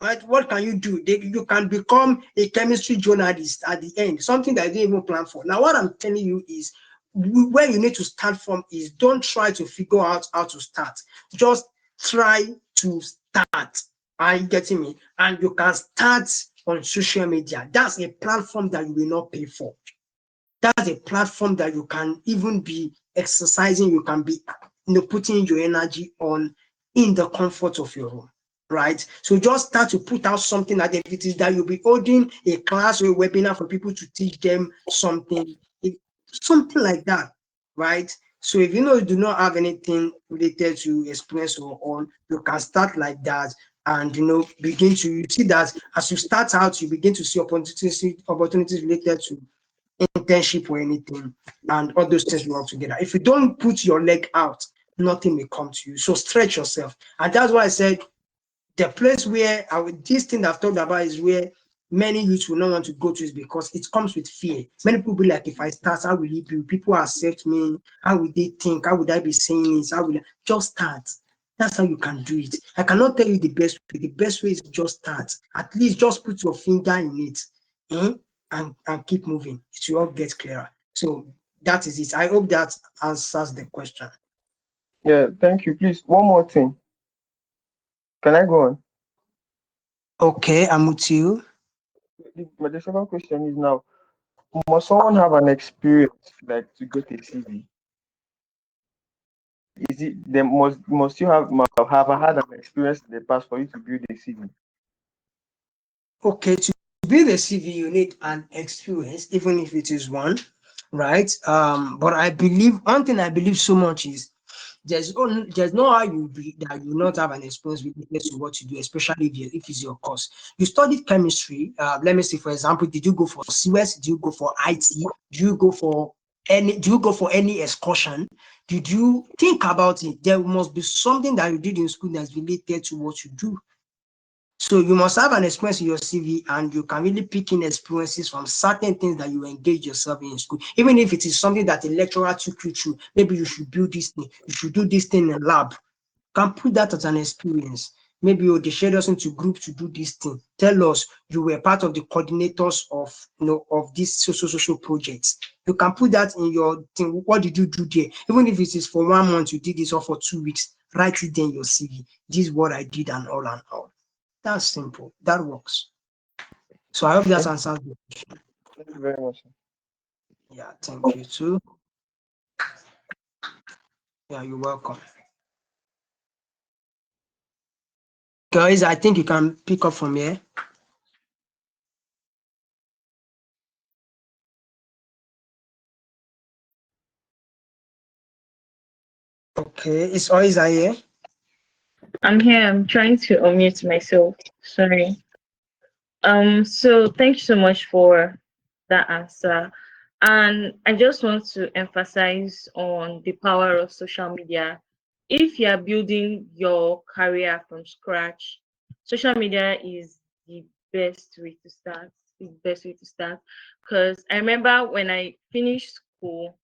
Right? What can you do? You can become a chemistry journalist at the end, something that you didn't even plan for. Now, what I'm telling you is, where you need to start from is, don't try to figure out how to start. Just try to start. Are you getting me? And you can start on social media. That's a platform that you will not pay for. That's a platform that you can even be exercising, you can be putting your energy on in the comfort of your home, right? So just start to put out something activities that you'll be holding a class or a webinar for people to teach them something, something like that, right? So if you do not have anything related to experience or on, you can start like that and begin to you see that as you start out, you begin to see opportunities related to internship or anything, and all those things will work together. If you don't put your leg out, nothing may come to you. So stretch yourself, and that's why I said the place where this thing I've talked about is where many youths will not want to go to, is because it comes with fear. Many people be like, if I start, how will it be? People accept me? How will they think? How would I be saying this? How will I? Just start. That's how you can do it. I cannot tell you the best way. The best way is just start. At least just put your finger in it, and keep moving. It will all get clearer. So that is it. I hope that answers the question. Yeah, thank you. Please, one more thing. Can I go on? Okay, I'm with you. The second question is now, must someone have an experience like to get a CV? Is it they must you have had an experience in the past for you to build a CV? Okay, to build a CV, you need an experience, even if it is one, right? But I believe one thing I believe so much is there's no how you be that you not have an experience related to what you do, especially if it's your course. You studied chemistry. Let me see, for example, did you go for CUS? Did you go for IT? Do you go for any excursion? Did you think about it? There must be something that you did in school that's related to what you do. So you must have an experience in your CV, and you can really pick in experiences from certain things that you engage yourself in school. Even if it is something that a lecturer took you through, maybe you should build this thing, you should do this thing in a lab. You can put that as an experience. Maybe they shared us into group to do this thing. Tell us you were part of the coordinators of these social projects. You can put that in your thing. What did you do there? Even if it is for 1 month, you did this, or for 2 weeks, write it there in your CV. This is what I did, and all and all. That's simple. That works. So I hope that answers the question. Thank you very much. Yeah, thank you too. Yeah, you're welcome. Guys, I think you can pick up from here. Okay, is Oiza here? I'm here. I'm trying to unmute myself. Sorry. So thank you so much for that answer. And I just want to emphasize on the power of social media. If you are building your career from scratch, social media is the best way to start. It's the best way to start. Because I remember when I finished school,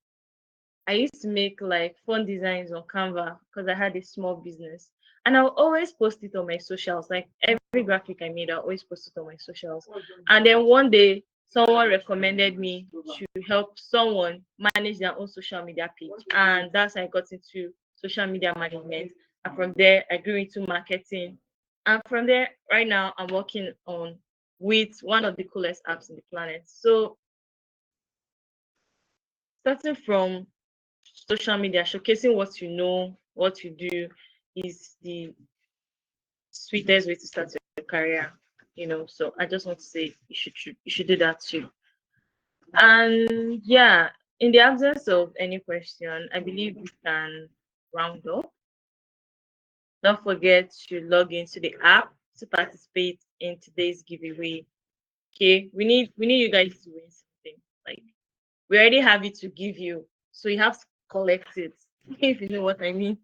I used to make like fun designs on Canva because I had a small business. And I'll always post it on my socials. Like every graphic I made, I'll always post it on my socials. And then one day, someone recommended me to help someone manage their own social media page. And that's how I got into social media management. And from there, I grew into marketing. And from there, right now, I'm working on with one of the coolest apps in the planet. So starting from social media, showcasing what you know, what you do is the sweetest way to start your career. So I just want to say you should do that too. And yeah, in the absence of any question, I believe we can round up. Don't forget to log into the app to participate in today's giveaway. Okay, we need you guys to win something. Like we already have it to give you, so you have to collect it. If you know what I mean.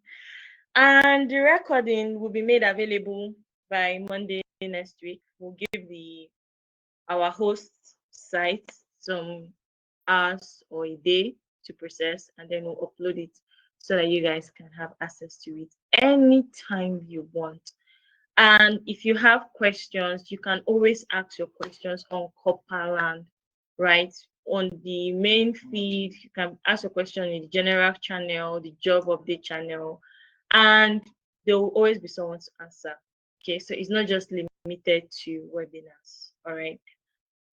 And the recording will be made available by Monday next week. We'll give our host site some hours or a day to process, and then we'll upload it so that you guys can have access to it anytime you want. And if you have questions, you can always ask your questions on Corperland, right? On the main feed, you can ask a question in the general channel, the job update channel, and there will always be someone to answer. Okay, so it's not just limited to webinars. All right.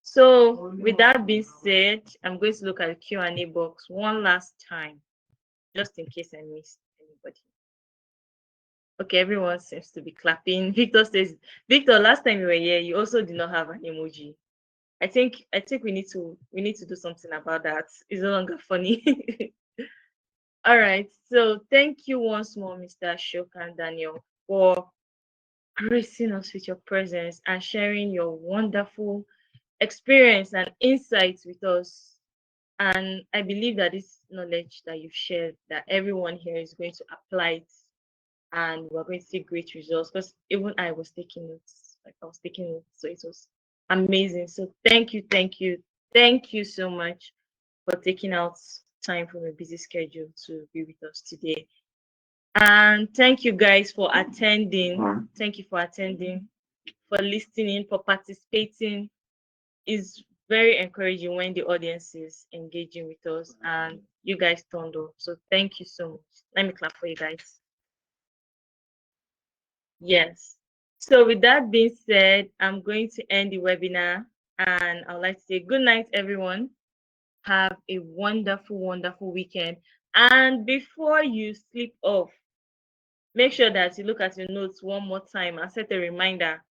So with that being said, I'm going to look at the Q&A box one last time, just in case I missed anybody. Okay, everyone seems to be clapping. Victor says, Victor, last time you were here, you also did not have an emoji. I think we need to do something about that. It's no longer funny. All right. So thank you once more, Mr. Adesokan Daniel, for gracing us with your presence and sharing your wonderful experience and insights with us. And I believe that this knowledge that you've shared, that everyone here is going to apply it, and we're going to see great results. Because even I was taking notes, like I was taking notes, so it was amazing. So thank you, thank you so much for taking out time from a busy schedule to be with us today. And thank you guys for attending. Thank you for attending, for listening, for participating. It's very encouraging when the audience is engaging with us, and you guys turned up. So thank you so much. Let me clap for you guys. Yes. So with that being said, I'm going to end the webinar, and I'd like to say good night, everyone. Have a wonderful, wonderful weekend. And before you sleep off, make sure that you look at your notes one more time and set a reminder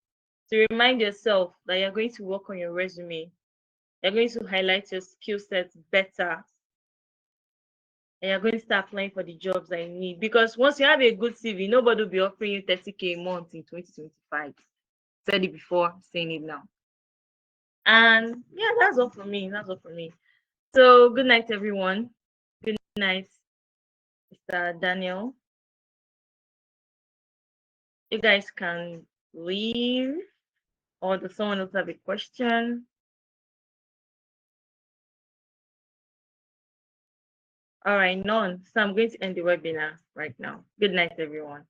to remind yourself that you're going to work on your resume. You're going to highlight your skill sets better. And you're going to start applying for the jobs that you need. Because once you have a good CV, nobody will be offering you 30K a month in 2025. Said it before, saying it now. And yeah, that's all for me. That's all for me. So good night, everyone. Good night, Mr. Daniel. You guys can leave, or does someone else have a question? All right, none. So I'm going to end the webinar right now. Good night, everyone.